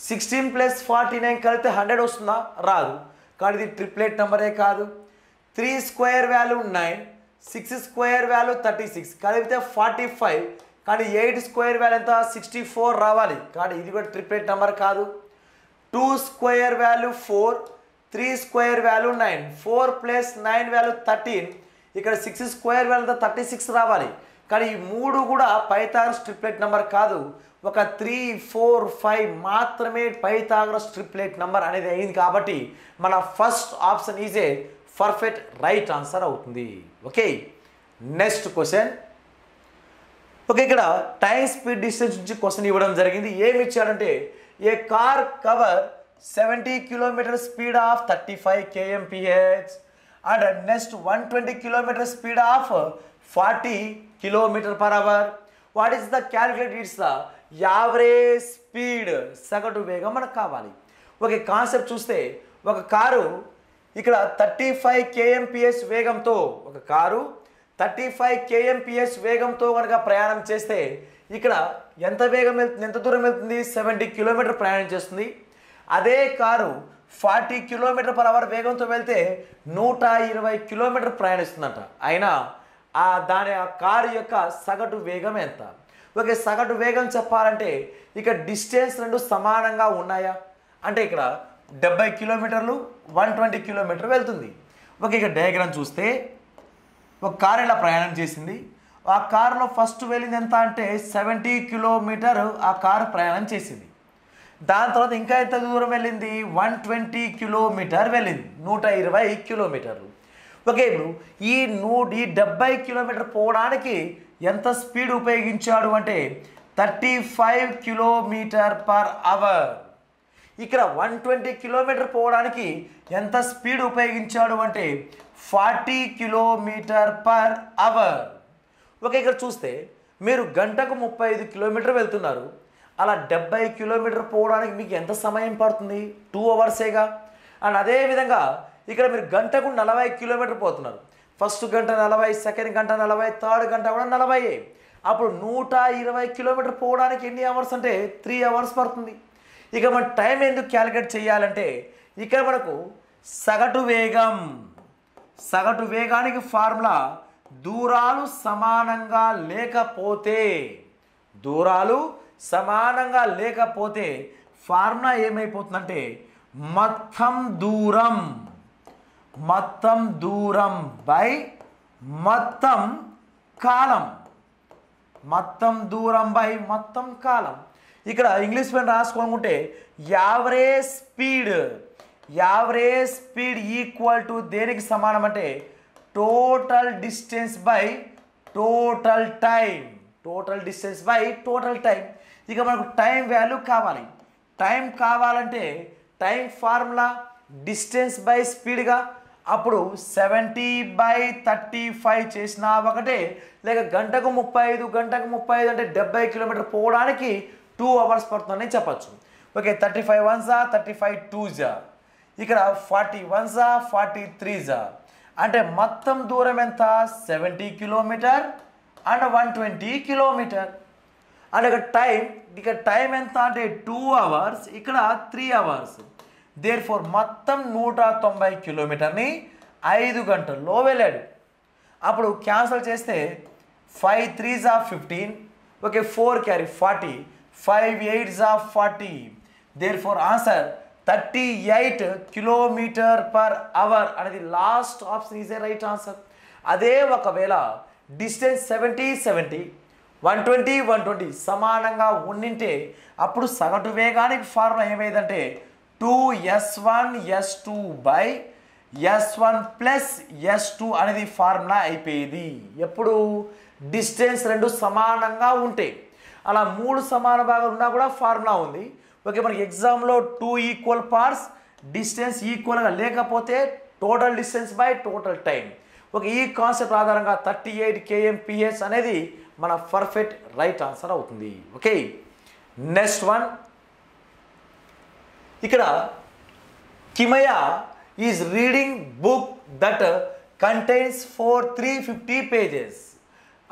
16 + 49 కలిపితే 100 వస్తుందా? రాదు. కానీ ఇది ట్రిప్లెట్ నెంబరే కాదు. 3 స్క్వేర్ వాల్యూ 9, 6 స్క్వేర్ వాల్యూ 36 కలిపితే 45. కానీ 8 స్క్వేర్ వాల్యూ ఎంత? 64 రావాలి. కానీ ఇది కూడా ట్రిప్లెట్ నెంబర్ కాదు. 2 square value 4, 3 square value 9, 4 + 9 value 13. ఇక్కడ 6 స్క్వేర్ వాల్యూ 36 రావాలి. కానీ ఈ 3 కూడా పైథాగరస్ ట్రిప్లెట్ నెంబర్ కాదు. ఒక 3, 4, 5 మాత్రమే పైథాగరస్ ట్రిప్లెట్ నెంబర్ అనేది అయింది. కాబట్టి మన first option is a perfect right answer అవుతుంది. Okay, next question. ఓకే, ఇక్కడ టైం స్పీడ్ డిస్టెన్స్ నుంచి క్వశ్చన్ ఇవ్వడం జరిగింది. ఏమి ఇచ్చాడంటే a car cover 70 km speed of 35 kmph and next 120 km speed of 40 km/h. What is the calculate? It's the average speed, సగటు వేగం మనకు కావాలి. ఓకే, కాన్సెప్ట్ చూస్తే ఒక కారు ఇక్కడ 35 kmph వేగంతో ఒక కారు 35 kmph వేగంతో కనుక ప్రయాణం చేస్తే ఇక్కడ ఎంత వేగం వెళ్తుంది, ఎంత దూరం వెళ్తుంది? 70 km ప్రయాణం చేస్తుంది. అదే కారు 40 km/h వేగంతో వెళ్తే 120 km ప్రయాణిస్తుందంట. అయినా దాని ఆ కారు యొక్క సగటు వేగం ఎంత? ఓకే, సగటు వేగం చెప్పాలంటే ఇక డిస్టెన్స్ రెండు సమానంగా ఉన్నాయా అంటే ఇక్కడ 70 km 120 km వెళ్తుంది. ఓకే, ఇక డయాగ్రామ్ చూస్తే ఒక కారు ఇలా ప్రయాణం చేసింది. ఆ కారులో ఫస్ట్ వెళ్ళింది ఎంత అంటే 70 km ఆ కారు ప్రయాణం చేసింది. దాని తర్వాత ఇంకా ఎంత దూరం వెళ్ళింది? 120 km వెళ్ళింది, 120 km. ఓకే, ఇప్పుడు ఈ 70 km పోవడానికి ఎంత స్పీడ్ ఉపయోగించాడు అంటే 35 km/h. ఇక్కడ 120 km పోవడానికి ఎంత స్పీడ్ ఉపయోగించాడు అంటే 40 km/h. ఓకే, ఇక్కడ చూస్తే మీరు గంటకు 35 km వెళ్తున్నారు. అలా 70 km పోవడానికి మీకు ఎంత సమయం పడుతుంది? 2 అవర్సేగా. అండ్ అదేవిధంగా ఇక్కడ మీరు గంటకు 40 km పోతున్నారు. ఫస్ట్ గంట 40, సెకండ్ గంట 40, థర్డ్ గంట కూడా 40. అప్పుడు 120 km పోవడానికి ఎన్ని అవర్స్ అంటే 3 అవర్స్ పడుతుంది. ఇక మన టైం ఎందుకు క్యాలిక్యులేట్ చేయాలంటే ఇక్కడ మనకు సగటు వేగానికి ఫార్ములా దూరాలు సమానంగా లేకపోతే ఫార్ములా ఏమైపోతుందంటే మొత్తం దూరం బై మొత్తం కాలం. ఇక్కడ ఇంగ్లీష్ పెన్ రాసుకోనుకుంటే యావరేజ్ స్పీడ్ ఈక్వల్ టు దేనికి సమానం అంటే total distance by total time. ఇక మనకు టైం వాల్యూ కావాలి. టైం కావాలంటే టైం ఫార్ములా డిస్టెన్స్ బై స్పీడ్గా. అప్పుడు 70/35 చేసినా ఒకటే, లేక గంటకు 35 అంటే 70 km పోవడానికి 2 అవర్స్ పడుతుందని చెప్పచ్చు. ఓకే, 35 1s 35 2s, ఇక్కడ 40 1s 43s. అంటే మొత్తం దూరం ఎంత? 70 km అండ్ 120 km. అండ్ ఇక్కడ టైం ఎంత అంటే 2 అవర్స్, ఇక్కడ 3 అవర్స్. దేర్ఫోర్ మొత్తం 190 km 5 గంటల్లో వెళ్ళాడు. అప్పుడు క్యాన్సల్ చేస్తే 5 3s are 15, okay 4 carry 40, 5 8s are 40. Therefore answer 38 km/h అనేది last option is a right answer. అదే ఒకవేళ డిస్టెన్స్ 70 70 120 120 సమానంగా ఉండింటే అప్పుడు సగటు వేగానికి ఫార్ములా ఏమైందంటే 2s1 s2 by s1 plus s2 అనేది ఫార్ములా అయిపోయేది. ఎప్పుడు డిస్టెన్స్ రెండు సమానంగా ఉంటాయి. అలా 3 సమాన భాగాలు ఉన్నా కూడా ఫార్ములా ఉంది. ఓకే, మనకి ఎగ్జామ్లో 2 ఈక్వల్ పార్ట్స్ డిస్టెన్స్ ఈక్వల్గా లేకపోతే total distance by total time. Okay, ఈ కాన్సెప్ట్ ఆధారంగా 38 kmph అనేది మన పర్ఫెక్ట్ రైట్ ఆన్సర్ అవుతుంది. Okay, next one. ఇక్కడ Kimaya is reading book that contains 350 pages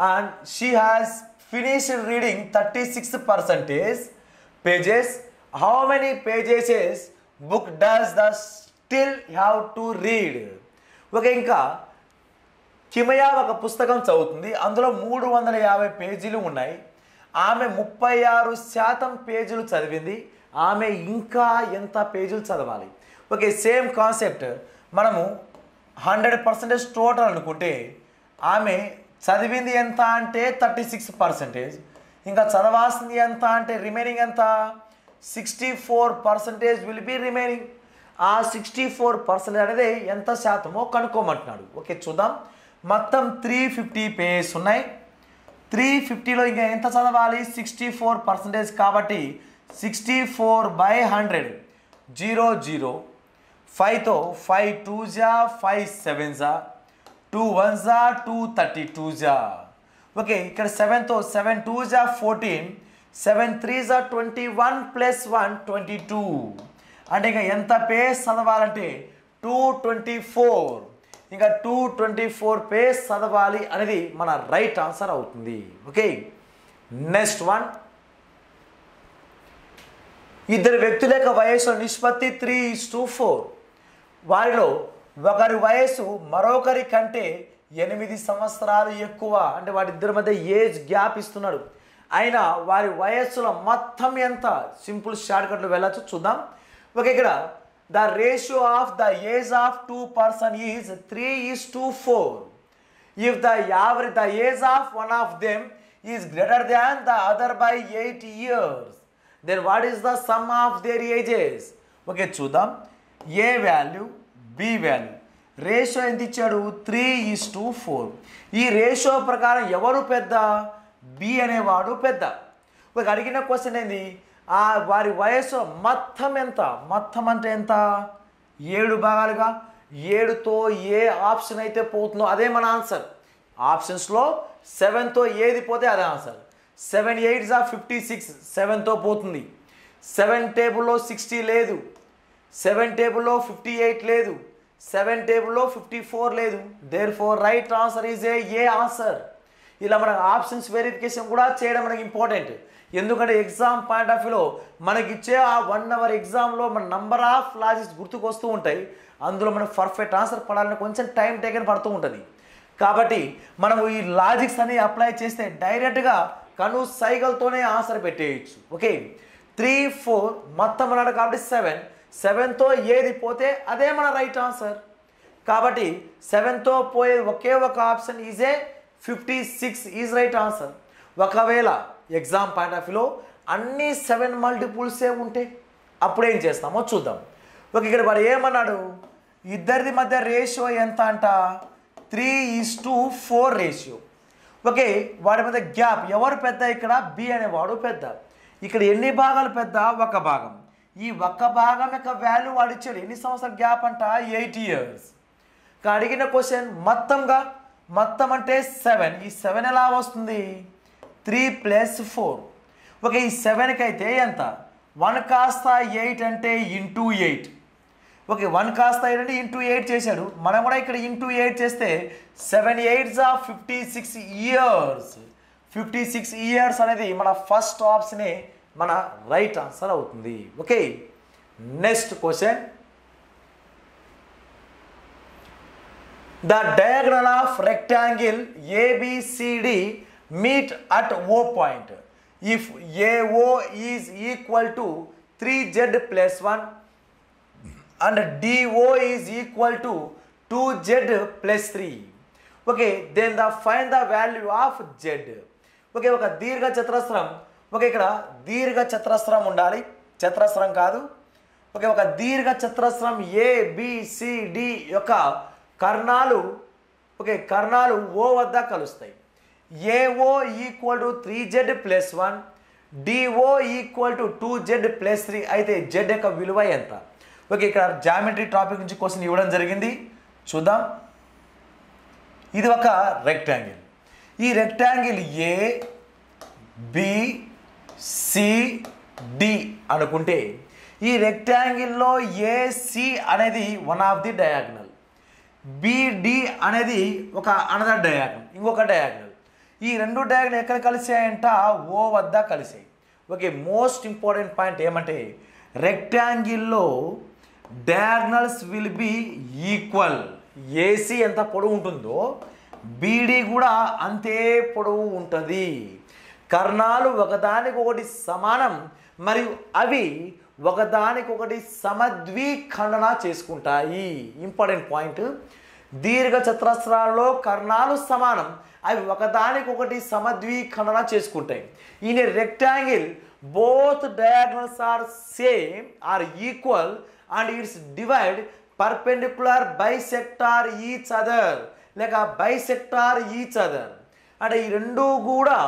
and she has finished reading 36% pages. How many pages book does the still have to read? Okay, ఇంకా కిమయ ఒక పుస్తకం చదువుతుంది. అందులో 350 పేజీలు ఉన్నాయి. ఆమె 36% పేజీలు చదివింది. ఆమె ఇంకా ఎంత పేజీలు చదవాలి? Okay, same concept. మనము 100% టోటల్ అనుకుంటే ఆమె చదివింది ఎంత అంటే 36%, ఇంకా చదవాల్సింది ఎంత అంటే రిమైనింగ్ ఎంత 64% విల్ బి రిమైనింగ్. ఆ 64% అనేది ఎంత శాతమో కనుక్కోమంటున్నాడు. ఓకే, చూద్దాం. మొత్తం 350 పేజెస్ ఉన్నాయి. 350లో ఇంకా ఎంత చదవాలి? 64% కాబట్టి 64/100 0 0 5తో 5 2s 5 7s 2 1s 2 32s. Okay, ఇక్కడ 7తో 7 2s 14 7 3s 21 ప్లస్ 1 22. అంటే ఇంకా ఎంత పేజ్ చదవాలంటే 224. ఇంకా 224 పేజ్ చదవాలి అనేది మన రైట్ ఆన్సర్ అవుతుంది. Okay, next one. ఇద్దరు వ్యక్తుల యొక్క వయసు నిష్పత్తి 3:4. వారిలో ఒకరి వయసు మరొకరి కంటే 8 సంవత్సరాలు ఎక్కువ. అంటే వారిద్దరి మధ్య ఏజ్ గ్యాప్ ఇస్తున్నాడు. అయినా వారి వయస్సులో మొత్తం ఎంత? సింపుల్ షార్ట్కట్లో వెళ్ళచ్చు, చూద్దాం. ఓకే, ఇక్కడ the ratio of the age of two person is 3:4. If the age of one of them is greater than the other by 8 years, then what is the sum of their ages? Okay, చూద్దాం. ఏ value B value ratio ఎంత ఇచ్చాడు? 3:4. ఈ ratio ప్రకారం ఎవరు పెద్ద? B అనేవాడు పెద్ద. ఒక అడిగిన క్వశ్చన్ ఏంది? వారి వయసు మొత్తం ఎంత? మొత్తం అంటే ఎంత? 7 భాగాలుగా. 7తో ఏ ఆప్షన్ అయితే పోతుందో అదే మన ఆన్సర్. ఆప్షన్స్లో 7తో ఏది పోతే అదే ఆన్సర్. 7 8s 56, 7తో పోతుంది. 7 టేబుల్లో 60 లేదు. 7 టేబుల్లో 58 లేదు. 7 టేబుల్లో 54 లేదు. Therefore right answer is A answer. ఇలా మనకు ఆప్షన్స్ వెరిఫికేషన్ కూడా చేయడం మనకి ఇంపార్టెంట్. ఎందుకంటే ఎగ్జామ్ పాయింట్ ఆఫ్ వ్యూలో మనకి ఇచ్చే ఆ 1 hour ఎగ్జామ్లో మన నంబర్ ఆఫ్ లాజిక్స్ గుర్తుకు వస్తూ ఉంటాయి. అందులో మనకు పర్ఫెక్ట్ ఆన్సర్ పడాలని కొంచెం టైం టేకన్ పడుతూ ఉంటుంది. కాబట్టి మనం ఈ లాజిక్స్ అని అప్లై చేస్తే డైరెక్ట్గా కను సైకిల్తోనే ఆన్సర్ పెట్టేయచ్చు. ఓకే, 3 4 మొత్తం అన్నాడు కాబట్టి 7. 7తో ఏది పోతే అదే మన రైట్ ఆన్సర్. కాబట్టి 7తో పోయే ఒకే ఒక option is A 56 is right answer. ఒకవేళ ఎగ్జామ్ పాయింట్ ఆఫ్ వ్యూలో అన్ని 7 మల్టిపుల్సే ఉంటే అప్పుడు ఏం చేస్తామో చూద్దాం. ఓకే, ఇక్కడ వాడు ఏమన్నాడు? ఇద్దరిది మధ్య రేషియో ఎంత అంట? 3:4 రేషియో. ఓకే, వాడి మధ్య గ్యాప్ ఎవరు పెద్ద? ఇక్కడ బి అనేవాడు పెద్ద. ఇక్కడ ఎన్ని భాగాలు పెద్ద? ఒక భాగం. ఈ ఒక్క భాగం యొక్క వాల్యూ వాడు ఇచ్చాడు. ఎన్ని సంవత్సరాల గ్యాప్ అంట? 8 years. అడిగిన క్వశ్చన్ మొత్తంగా, మొత్తం అంటే 7. ఈ 7 ఎలా వస్తుంది? 3 + 4. ఓకే, ఈ 7కి అయితే ఎంత? 1 కాస్త 8 అంటే ఇంటూ 8. ఓకే, 1 కాస్త 8 అంటే ఇంటూ 8 చేశాడు. మనం కూడా ఇక్కడ ఇంటూ 8 చేస్తే 7 8s 56 years. 56 years అనేది మన ఫస్ట్ ఆప్షనే మన రైట్ ఆన్సర్ అవుతుంది. Okay, next question. The diagonal of rectangle ABCD meet at O point. If AO is equal to 3Z plus 1 and DO is equal to 2Z plus 3. Okay, then find the value of Z. Okay, ఒక దీర్ఘ చతురస్రం. Okay, ఇక్కడ దీర్ఘ చతురస్రం ఉండాలి, చతురస్రం కాదు. Okay, ఒక దీర్ఘ చతురస్రం ABCD యొక్క కర్ణాలు, ఓకే, కర్ణాలు O వద్ద కలుస్తాయి. AO equal to 3Z plus 1, DO equal to 2Z plus 3 అయితే Z యొక్క విలువ ఎంత? ఓకే, ఇక్కడ జామెట్రీ టాపిక్ నుంచి క్వశ్చన్ ఇవ్వడం జరిగింది, చూద్దాం. ఇది ఒక రెక్టాంగిల్. ఈ రెక్టాంగిల్ ABCD అనుకుంటే ఈ రెక్టాంగిల్లో AC అనేది one of the diagonal, BD అనేది ఒక అనదర్ డయాగ్నల్, ఇంకొక డయాగ్నల్. ఈ రెండు డయాగ్నల్ ఎక్కడ కలిసాయంట? O వద్ద కలిసాయి. ఓకే, మోస్ట్ ఇంపార్టెంట్ పాయింట్ ఏమంటే రెక్టాంగిల్లో diagonals will be equal. AC ఎంత పొడవు ఉంటుందో BD కూడా అంతే పొడవు ఉంటుంది. కర్ణాలు ఒకదానికొకటి సమానం మరియు అవి ఒకదానికొకటి సమద్విఖండన చేసుకుంటాయి. ఇంపార్టెంట్ పాయింట్, దీర్ఘ చతురస్రాల్లో కర్ణాలు సమానం, అవి ఒకదానికొకటి సమద్విఖండన చేసుకుంటాయి. In a rectangle both diagonals are same or equal and its divide perpendicular bisector each other లేక bisector each other. అంటే ఈ రెండు కూడా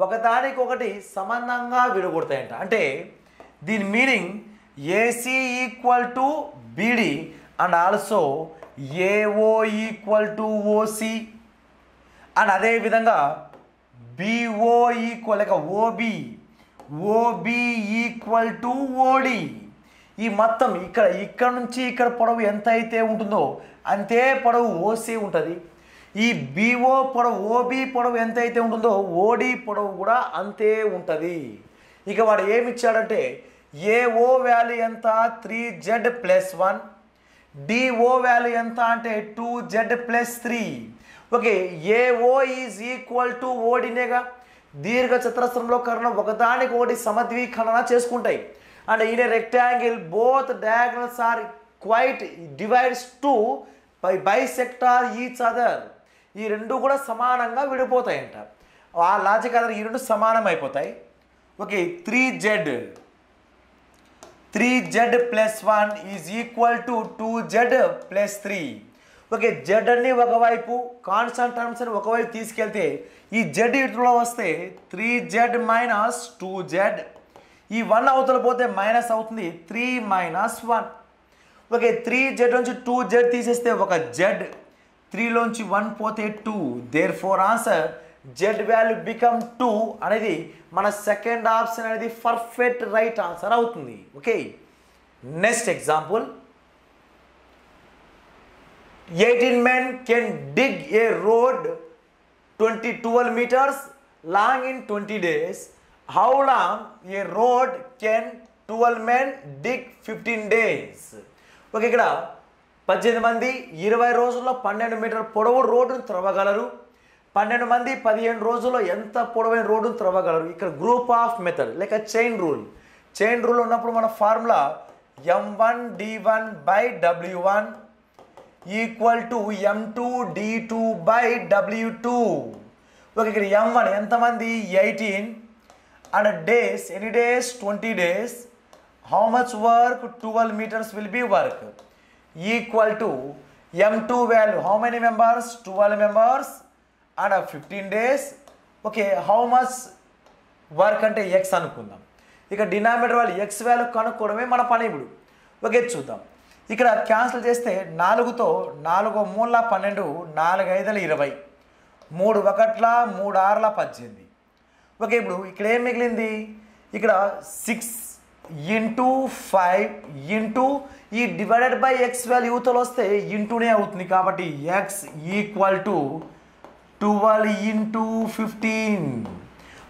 ఒకదానికొకటి సమానంగా విడగొడతాయంట. అంటే దీని meaning AC equal to BD and also AO equal to OC and అదేవిధంగా BO ఈక్వల్ లేక OB ఈక్వల్ టు OD. ఈ మొత్తం ఇక్కడ నుంచి ఇక్కడ పొడవు ఎంత అయితే ఉంటుందో అంతే పొడవు OC ఉంటుంది. ఈ BO పొడవు OB పొడవు ఎంత అయితే ఉంటుందో OD పొడవు కూడా అంతే ఉంటుంది. ఇక వాడు ఏమి ఇచ్చాడంటే AO వాల్యూ ఎంత? 3Z ప్లస్ 1, DO వాల్యూ ఎంత అంటే 2Z plus 3. Okay, AO is equal to ODనేగా. దీర్ఘ చతురస్రంలో కర్ణం ఒకదానికొకటి సమద్విఖండన చేసుకుంటాయి. And in a rectangle both diagonals are quite divides to bisector each other. ఈ రెండు కూడా సమానంగా విడిపోతాయంట. ఆ లాజిక్ ఆధారంగా ఈ రెండు సమానం అయిపోతాయి. Okay, 3Z plus 1 is equal to 2Z plus 3. Okay, Z అన్ని ఒకవైపు, కాన్స్టెంట్ టర్మ్స్ అని ఒకవైపు తీసుకెళ్తే ఈ Z ఇటులో వస్తే 3Z మైనస్ 2Z. ఈ 1 అవతల పోతే మైనస్ అవుతుంది, 3 మైనస్ 1. ఓకే, 3Z నుంచి 2Z తీసేస్తే ఒక Z, 3లోంచి 1 పోతే 2. Therefore answer Z value become 2 అనేది మన సెకండ్ ఆప్షన్ అనేది పర్ఫెక్ట్ రైట్ ఆన్సర్ అవుతుంది. Okay, next example. 18 men can dig a road 12 meters long in 20 days. How long a road can 12 men dig 15 days? Okay, ఇక్కడ 18 మంది 20 రోజుల్లో 12 మీటర్ల పొడవు రోడ్డును త్రవ్వగలరు. 12 మంది 15 రోజుల్లో ఎంత పొడవైన రోడ్డును త్రవ్వగలరు. ఇక్కడ గ్రూప్ ఆఫ్ మెథడ్ లేక చైన్ రూల్ ఉన్నప్పుడు మన formula M1 D1 by W1 equal to M2 D2 by W2. Okay, ఇక్కడ M1 ఎంతమంది? 18 అండ్ డేస్, ఎన్ని days? 20 days. How much work? 12 meters will be work equal to M2 value how many members? 12 members and 15 days. Okay, how much work అంటే X అనుకుందాం. ఇక denominator వాళ్ళు X value కనుక్కోవడమే మన పని ఇప్పుడు. ఓకే, చూద్దాం. ఇక్కడ క్యాన్సిల్ చేస్తే 4తో 4 3 12, 4 5 20, 3 1 3 6 18. ఓకే, ఇప్పుడు ఇక్కడ ఏం మిగిలింది? ఇక్కడ 6 ఇంటూ 5 ఇంటూ ఈ డివైడెడ్ బై X వాల్యూ యూతలు వస్తే ఇంటూనే అవుతుంది. కాబట్టి X equal to 12 into 15.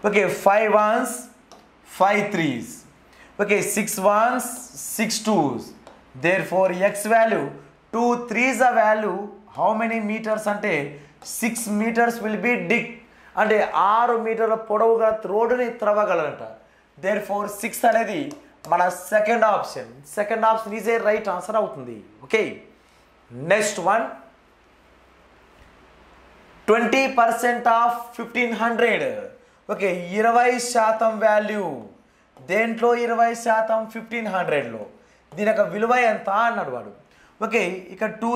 Okay, 5 1s 5 3s. Okay, 6 1s 6 2s. Therefore X value 2 3s a value how many metres అంటే 6 మీటర్స్ విల్ బి డిగ్ అంటే 6 మీటర్ల పొడవుగా రోడ్డుని త్రవ్వగలరంట. దేర్ ఫోర్ 6 అనేది మన second option is a right answer అవుతుంది. Okay, next one 20% of 1500. Okay, 20% value దేంట్లో 20% 1500లో దీని యొక్క విలువ ఎంత అన్నాడు వాడు. ఓకే, ఇక 2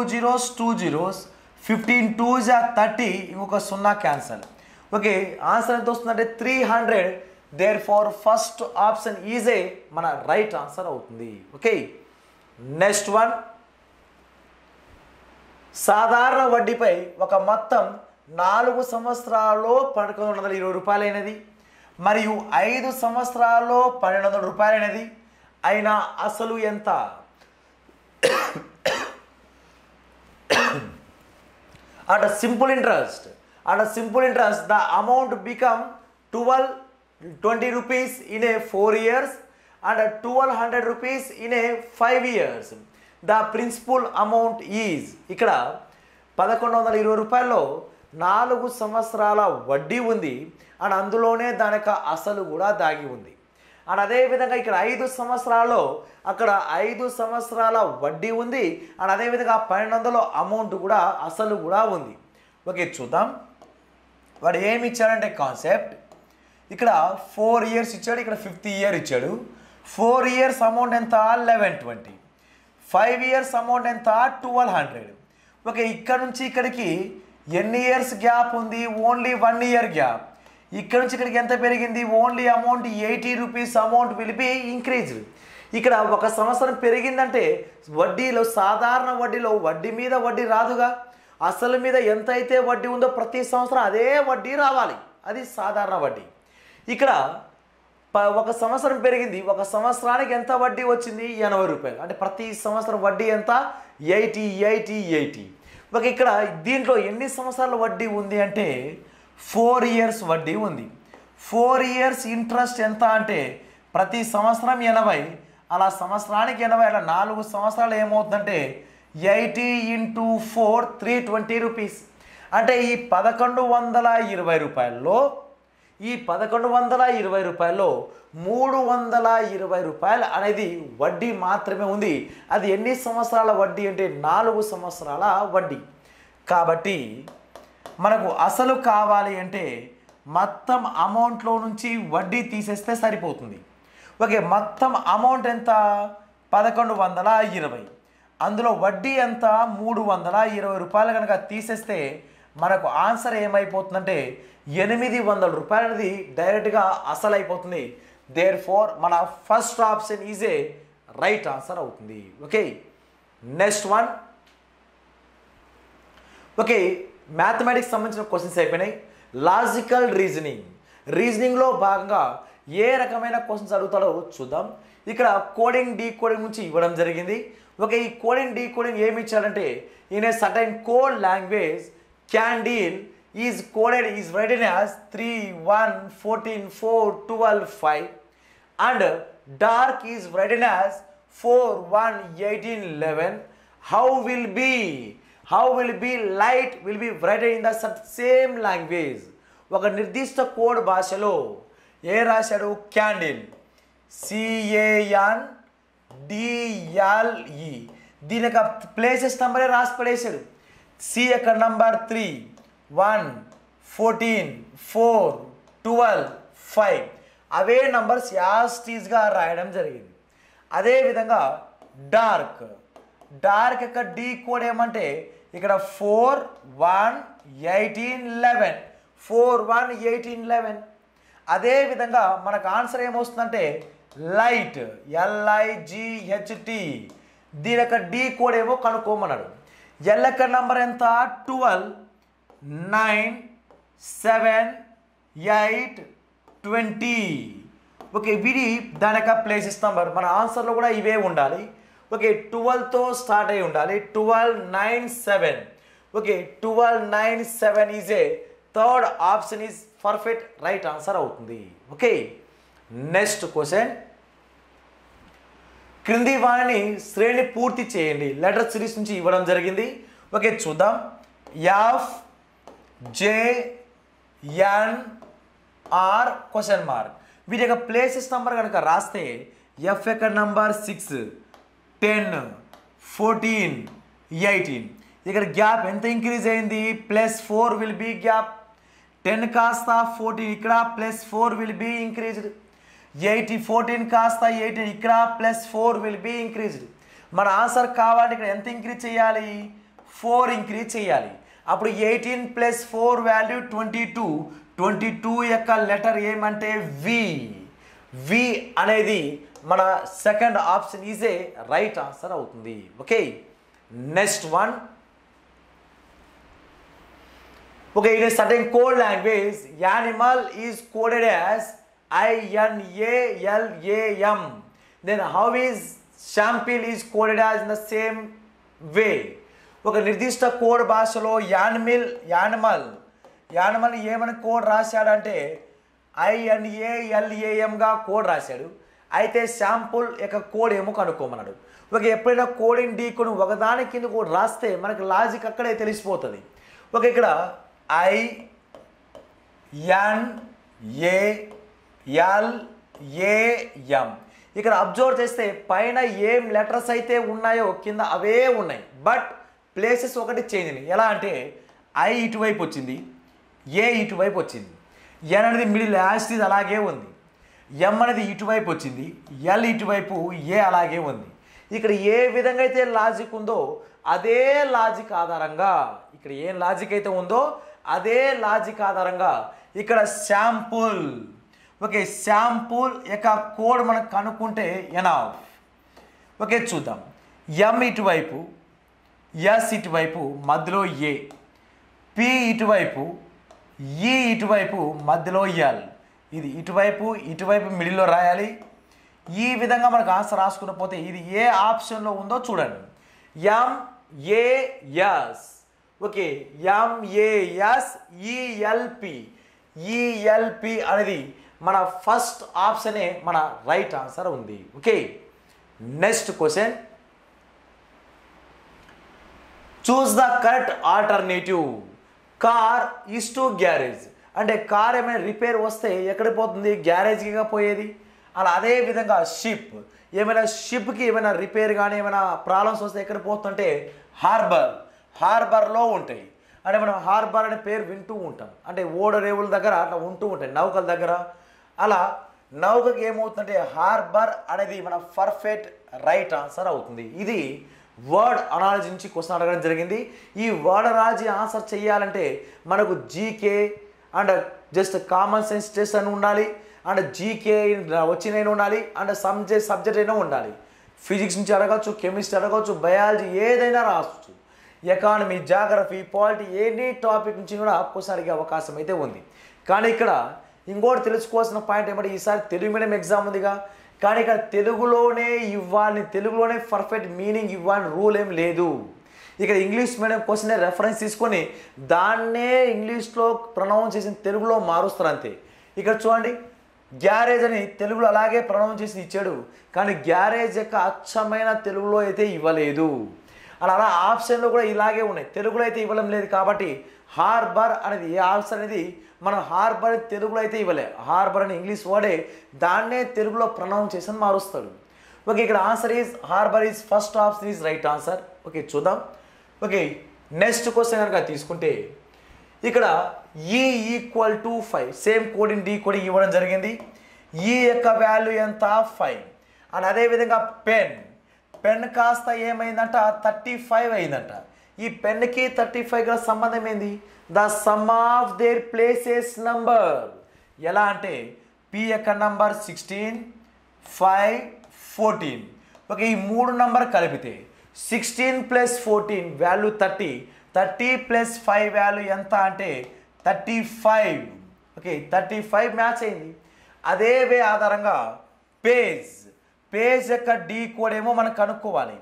zeros 15 2s 30 ఇంకొక 0 క్యాన్సల్. ఓకే, ఆన్సర్ ఎంత వస్తుందంటే 300. Therefore first option is a మన రైట్ ఆన్సర్ అవుతుంది. ఓకే, నెక్స్ట్ వన్ సాధారణ వడ్డీపై ఒక మొత్తం 4 సంవత్సరాల్లో 1120 రూపాయలైనది మరియు 5 సంవత్సరాల్లో 1200 రూపాయలైనది అయినా అసలు ఎంత? At a simple interest the amount become 1220 rupees in a 4 years and 1200 rupees in a 5 years. The principal amount is ఇక్కడ 1120 రూపాయల్లో 4 సంవత్సరాల వడ్డీ ఉంది అండ్ అందులోనే దాని యొక్క అసలు కూడా దాగి ఉంది. అండ్ అదేవిధంగా ఇక్కడ 5 సంవత్సరాల్లో అక్కడ 5 సంవత్సరాల వడ్డీ ఉంది అండ్ అదేవిధంగా 1200 అమౌంట్ కూడా అసలు కూడా ఉంది. ఓకే, చూద్దాం వాడు ఏమి ఇచ్చాడంటే కాన్సెప్ట్ ఇక్కడ 4 years ఇచ్చాడు, ఇక్కడ 5th year ఇచ్చాడు. 4 years అమౌంట్ ఎంత 1120, 5 years అమౌంట్ ఎంత 1200. ఓకే, ఇక్కడ నుంచి ఇక్కడికి ఎన్ని ఇయర్స్ గ్యాప్ ఉంది? Only 1 year gap. ఇక్కడ నుంచి ఇక్కడికి ఎంత పెరిగింది? Only amount 80 rupees amount will be increased. ఇక్కడ 1 సంవత్సరం పెరిగిందంటే వడ్డీలో సాధారణ వడ్డీలో వడ్డీ మీద వడ్డీ రాదుగా, అసలు మీద ఎంత అయితే వడ్డీ ఉందో ప్రతి సంవత్సరం అదే వడ్డీ రావాలి, అది సాధారణ వడ్డీ. ఇక్కడ 1 సంవత్సరం పెరిగింది, 1 సంవత్సరానికి ఎంత వడ్డీ వచ్చింది? 80 రూపాయలు. అంటే ప్రతి సంవత్సరం వడ్డీ ఎంత? 80. ఓకే, ఇక్కడ దీంట్లో ఎన్ని సంవత్సరాల వడ్డీ ఉంది అంటే 4 years వడ్డీ ఉంది. 4 years ఇంట్రెస్ట్ ఎంత అంటే ప్రతి సంవత్సరం 80, అలా సంవత్సరానికి 80, అలా 4 సంవత్సరాలు ఏమవుతుందంటే 80 into 4 320 రూపీస్. అంటే ఈ 1120 రూపాయల్లో 320 రూపాయలు అనేది వడ్డీ మాత్రమే ఉంది. అది ఎన్ని సంవత్సరాల వడ్డీ అంటే 4 సంవత్సరాల వడ్డీ. కాబట్టి మనకు అసలు కావాలి అంటే మొత్తం అమౌంట్లో నుంచి వడ్డీ తీసేస్తే సరిపోతుంది. ఓకే, మొత్తం అమౌంట్ ఎంత? 1120, అందులో వడ్డీ ఎంత? 320 రూపాయలు కనుక తీసేస్తే మనకు ఆన్సర్ ఏమైపోతుందంటే 800 రూపాయలు అనేది డైరెక్ట్గా అసలు అయిపోతుంది. దేర్ ఫోర్ మన first option is a right answer అవుతుంది. Okay, next one. Okay, mathematics సంబంధించిన క్వశ్చన్స్ అయిపోయినాయి. లాజికల్ రీజనింగ్లో భాగంగా ఏ రకమైన క్వశ్చన్స్ అడుగుతాడో చూద్దాం. ఇక్కడ కోడింగ్ డీకోడింగ్ నుంచి ఇవ్వడం జరిగింది. ఓకే, ఈ కోడింగ్ డీకోడింగ్ ఏమి ఇచ్చాడంటే in a certain code language candle is written as 3 1 14 4 12 5 and dark is written as 4 1 18 11. How will be light will be written in the same language. ఒక నిర్దిష్ట కోడ్ భాషలో ఏ రాశాడు? Candle CANDLE. దీని యొక్క places నెంబరే రాసి పడేశాడు. C యొక్క నంబర్ 3 1 14 4 12 5 అవే నంబర్స్ యాస్టీస్గా రాయడం జరిగింది. అదేవిధంగా డార్క్ యొక్క డీ కోడ్ ఏమంటే ఇక్కడ 4 1 18 11 4 1 18 11. అదేవిధంగా మనకు ఆన్సర్ ఏమొస్తుందంటే లైట్ LIGHT. దీని యొక్క డీ కోడ్ ఏమో కనుక్కోమన్నాడు. ఎల్ యొక్క నంబర్ ఎంత? 12 9 7 8 20. ఓకే, దాని యొక్క ప్లేసెస్ నంబర్ మన ఆన్సర్లో కూడా ఇవే ఉండాలి. ఓకే, 12తో స్టార్ట్ అయి ఉండాలి. 12 9 7. Okay, 12 9 7 is a third option is perfect right answer అవుతుంది. Okay, next question. క్రింది వాణిని శ్రేణి పూర్తి చేయండి. లెటర్ సిరీస్ నుంచి ఇవ్వడం జరిగింది. ఓకే చూద్దాం. F JNR question mark. వీటి యొక్క ప్లేసెస్ నెంబర్ కనుక రాస్తే ఎఫ్ యొక్క నంబర్ 6, 10, 14, 18. ఇక్కడ గ్యాప్ ఎంత ఇంక్రీజ్ అయింది? +4 విల్ బీ గ్యాప్. 10 కాస్త 14 ఇక్కడ +4 విల్ బీ ఇంక్రీజ్డ్. 14 కాస్త 18 ఇక్కడ +4 విల్ బీ ఇంక్రీజ్డ్. మన ఆన్సర్ కావాలి ఇక్కడ ఎంత ఇంక్రీజ్ చేయాలి? 4 ఇంక్రీజ్ చేయాలి. అప్పుడు 18 + 4 వాల్యూ 22. 22 యొక్క లెటర్ ఏమంటే వి. వి అనేది మన second option is a right answer అవుతుంది. Okay next one. Okay in a certain code language animal is coded as INALAM. Then how is sample is coded as in the same way. ఒక నిర్దిష్ట code భాషలో animal ఏమని code రాశాడంటే INALAMగా code రాశాడు. అయితే sample యొక్క code ఏమో కనుక్కోమన్నాడు. ఒక ఎప్పుడైనా కోడింగ్ ఢీకొని ఒకదాని కింద కోడ్ రాస్తే మనకి లాజిక్ అక్కడే తెలిసిపోతుంది. ఒక ఇక్కడ INALAM ఇక్కడ అబ్జర్వ్ చేస్తే పైన ఏం లెటర్స్ అయితే ఉన్నాయో కింద అవే ఉన్నాయి, బట్ ప్లేసెస్ ఒకటి చేంజ్ అయినాయి. ఎలా అంటే I ఇటువైపు వచ్చింది, A ఇటువైపు వచ్చింది, N అనేది మిడిల్ యాస్టీజ్ అలాగే ఉంది, M అనేది ఇటువైపు వచ్చింది, L ఇటువైపు, A అలాగే ఉంది. ఇక్కడ ఏ విధంగా అయితే లాజిక్ ఉందో అదే లాజిక్ ఆధారంగా ఇక్కడ ఏం లాజిక్ అయితే ఉందో అదే లాజిక్ ఆధారంగా ఇక్కడ శాంపుల్. ఓకే శాంపుల్ యొక్క కోడ్ మనం కనుక్కుంటే ఎనఫ్. ఓకే చూద్దాం. M ఇటువైపు, S ఇటువైపు, మధ్యలో A, P ఇటువైపు, E ఇటువైపు, మధ్యలో L. ఇది ఇటువైపు మిడిల్లో రాయాలి. ఈ విధంగా మనకు ఆన్సర్ రాసుకున్న పోతే ఇది ఏ ఆప్షన్లో ఉందో చూడండి. MAS. ఓకే MASELP అనేది మన ఫస్ట్ ఆప్షనే మన రైట్ ఆన్సర్ ఉంది. Okay next question. Choose the correct alternative. Car is to garage. అంటే కార్ ఏమైనా రిపేర్ వస్తే ఎక్కడికి పోతుంది? గ్యారేజ్గా పోయేది. అలా అదే విధంగా షిప్కి ఏమైనా రిపేర్ కానీ ఏమైనా ప్రాబ్లమ్స్ వస్తే ఎక్కడ పోతుంటే హార్బర్లో ఉంటాయి. అంటే మనం హార్బర్ అనే పేరు వింటూ ఉంటాం. అంటే ఓడరేవుల దగ్గర అట్లా ఉంటూ ఉంటాయి, నౌకల దగ్గర. అలా నౌకకి ఏమవుతుందంటే హార్బర్ అనేది మన పర్ఫెక్ట్ రైట్ ఆన్సర్ అవుతుంది. ఇది వర్డ్ అనాలజీ నుంచి క్వశ్చన్ అడగడం జరిగింది. ఈ వర్డ్ అనాలజీ ఆన్సర్ చేయాలంటే మనకు GK and just common sense test అని ఉండాలి, అండ్ జీకే వచ్చినైనా ఉండాలి, అండ్ సబ్జెక్ట్ అయినా ఉండాలి. ఫిజిక్స్ నుంచి అడగచ్చు, కెమిస్ట్రీ అడగచ్చు, బయాలజీ ఏదైనా రావచ్చు, economy, geography, polity any topic నుంచి కూడా క్వశ్చన్ అడిగే అవకాశం అయితే ఉంది. కానీ ఇక్కడ ఇంకోటి తెలుసుకోవాల్సిన పాయింట్ ఏమంటే ఈసారి తెలుగు మీడియం ఎగ్జామ్ ఉందిగా, కానీ ఇక్కడ తెలుగులోనే ఇవ్వాలి, తెలుగులోనే పర్ఫెక్ట్ మీనింగ్ ఇవ్వాలని రూల్ ఏం లేదు. ఇక్కడ ఇంగ్లీష్ మీడియం క్వశ్చన్ రెఫరెన్స్ తీసుకొని దాన్నే ఇంగ్లీష్లో ప్రొనౌన్స్ చేసిన తెలుగులో మారుస్తారు అంతే. ఇక్కడ చూడండి, గ్యారేజ్ అని తెలుగులో అలాగే ప్రొనౌన్స్ చేసి ఇచ్చాడు, కానీ గ్యారేజ్ యొక్క అచ్చమైన తెలుగులో అయితే ఇవ్వలేదు. అలా ఆప్షన్లో కూడా ఇలాగే ఉన్నాయి, తెలుగులో అయితే ఇవ్వడం లేదు. కాబట్టి హార్బర్ అనేది ఏ ఆప్షన్ అనేది మనం హార్బర్ తెలుగులో అయితే ఇవ్వలే, హార్బర్ అని ఇంగ్లీష్ వర్డే దాన్నే తెలుగులో ప్రొనౌన్స్ చేసి మారుస్తాడు. ఓకే ఇక్కడ answer is harbour is first option is right answer. Okay చూద్దాం. ఓకే నెక్స్ట్ క్వశ్చన్ కనుక తీసుకుంటే ఇక్కడ E = 5 same coding decoding ఇవ్వడం జరిగింది. ఈ యొక్క వాల్యూ ఎంత? 5. అండ్ అదేవిధంగా పెన్ కాస్త ఏమైందంట? 35 అయిందంట. ఈ పెన్కి 35 గల సంబంధం ఏంది? The sum of their places number. ఎలా అంటే P యొక్క నంబర్ 16, 5, 14. ఓకే ఈ 3 నంబర్ కలిపితే 16 + 14 వాల్యూ 30, 30 + 5 వాల్యూ ఎంత అంటే 35. ఓకే 35 మ్యాచ్ అయింది. అదే వే ఆధారంగా పేజ్ యొక్క డీ కోడ్ ఏమో మనం కనుక్కోవాలి.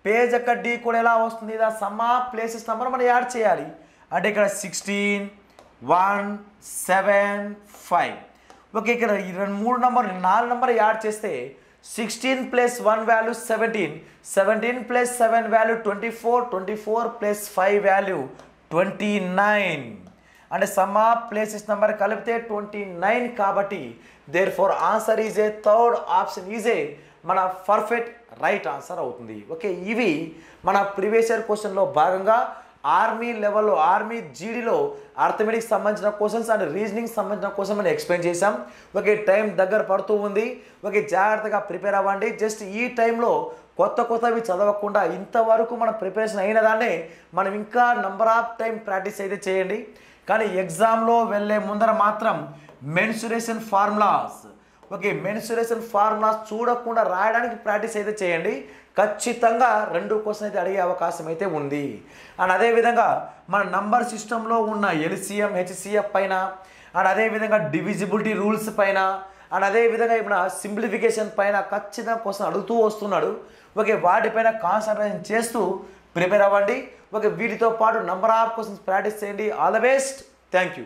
పేజ్ యొక్క డీ కోడ్ ఎలా వస్తుంది? The sum of places number మనం యాడ్ చేయాలి. అంటే ఇక్కడ 16, 1, 7, 5. ఓకే ఇక్కడ 3 నంబర్ 4 నంబర్ యాడ్ చేస్తే 16 plus 1 value 17, 17 plus 7 value 24, 24 plus 5 value 29. అంటే సమ్ ఆఫ్ ప్లేసెస్ నెంబర్ కలిపితే 29 కాబట్టి therefore answer is a third option is a మన పర్ఫెక్ట్ రైట్ ఆన్సర్ అవుతుంది. ఓకే, ఇవి మన ప్రీవియస్ ఇయర్ క్వశ్చన్లో భాగంగా ఆర్మీ లెవెల్లో ఆర్మీ జీడీలో అర్థమెటిక్స్ సంబంధించిన క్వశ్చన్స్ అండ్ రీజనింగ్ సంబంధించిన క్వశ్చన్ మనం ఎక్స్ప్లెయిన్ చేసాం. ఓకే, టైం దగ్గర పడుతూ ఉంది. ఓకే, జాగ్రత్తగా ప్రిపేర్ అవ్వండి. జస్ట్ ఈ టైంలో కొత్తవి చదవకుండా ఇంతవరకు మనం ప్రిపరేషన్ అయిన దాన్నే మనం ఇంకా నంబర్ ఆఫ్ టైం ప్రాక్టీస్ అయితే చేయండి. కానీ ఎగ్జామ్లో వెళ్ళే ముందర మాత్రం mensuration formulas, okay, mensuration formulas చూడకుండా రాయడానికి ప్రాక్టీస్ అయితే చేయండి. ఖచ్చితంగా 2 క్వశ్చన్ అయితే అడిగే అవకాశం అయితే ఉంది. అండ్ అదేవిధంగా మన నంబర్ సిస్టంలో ఉన్న ఎల్సిఎం హెచ్సిఎఫ్ పైన అండ్ అదేవిధంగా డివిజిబిలిటీ రూల్స్ పైన అండ్ అదేవిధంగా మన సింప్లిఫికేషన్ పైన ఖచ్చితంగా క్వశ్చన్ అడుగుతూ వస్తున్నాడు. ఓకే, వాటిపైన కాన్సన్ట్రేషన్ చేస్తూ ప్రిపేర్ అవ్వండి. ఓకే, వీటితో పాటు నంబర్ ఆఫ్ క్వశ్చన్స్ ప్రాక్టీస్ చేయండి. All the best. Thank you.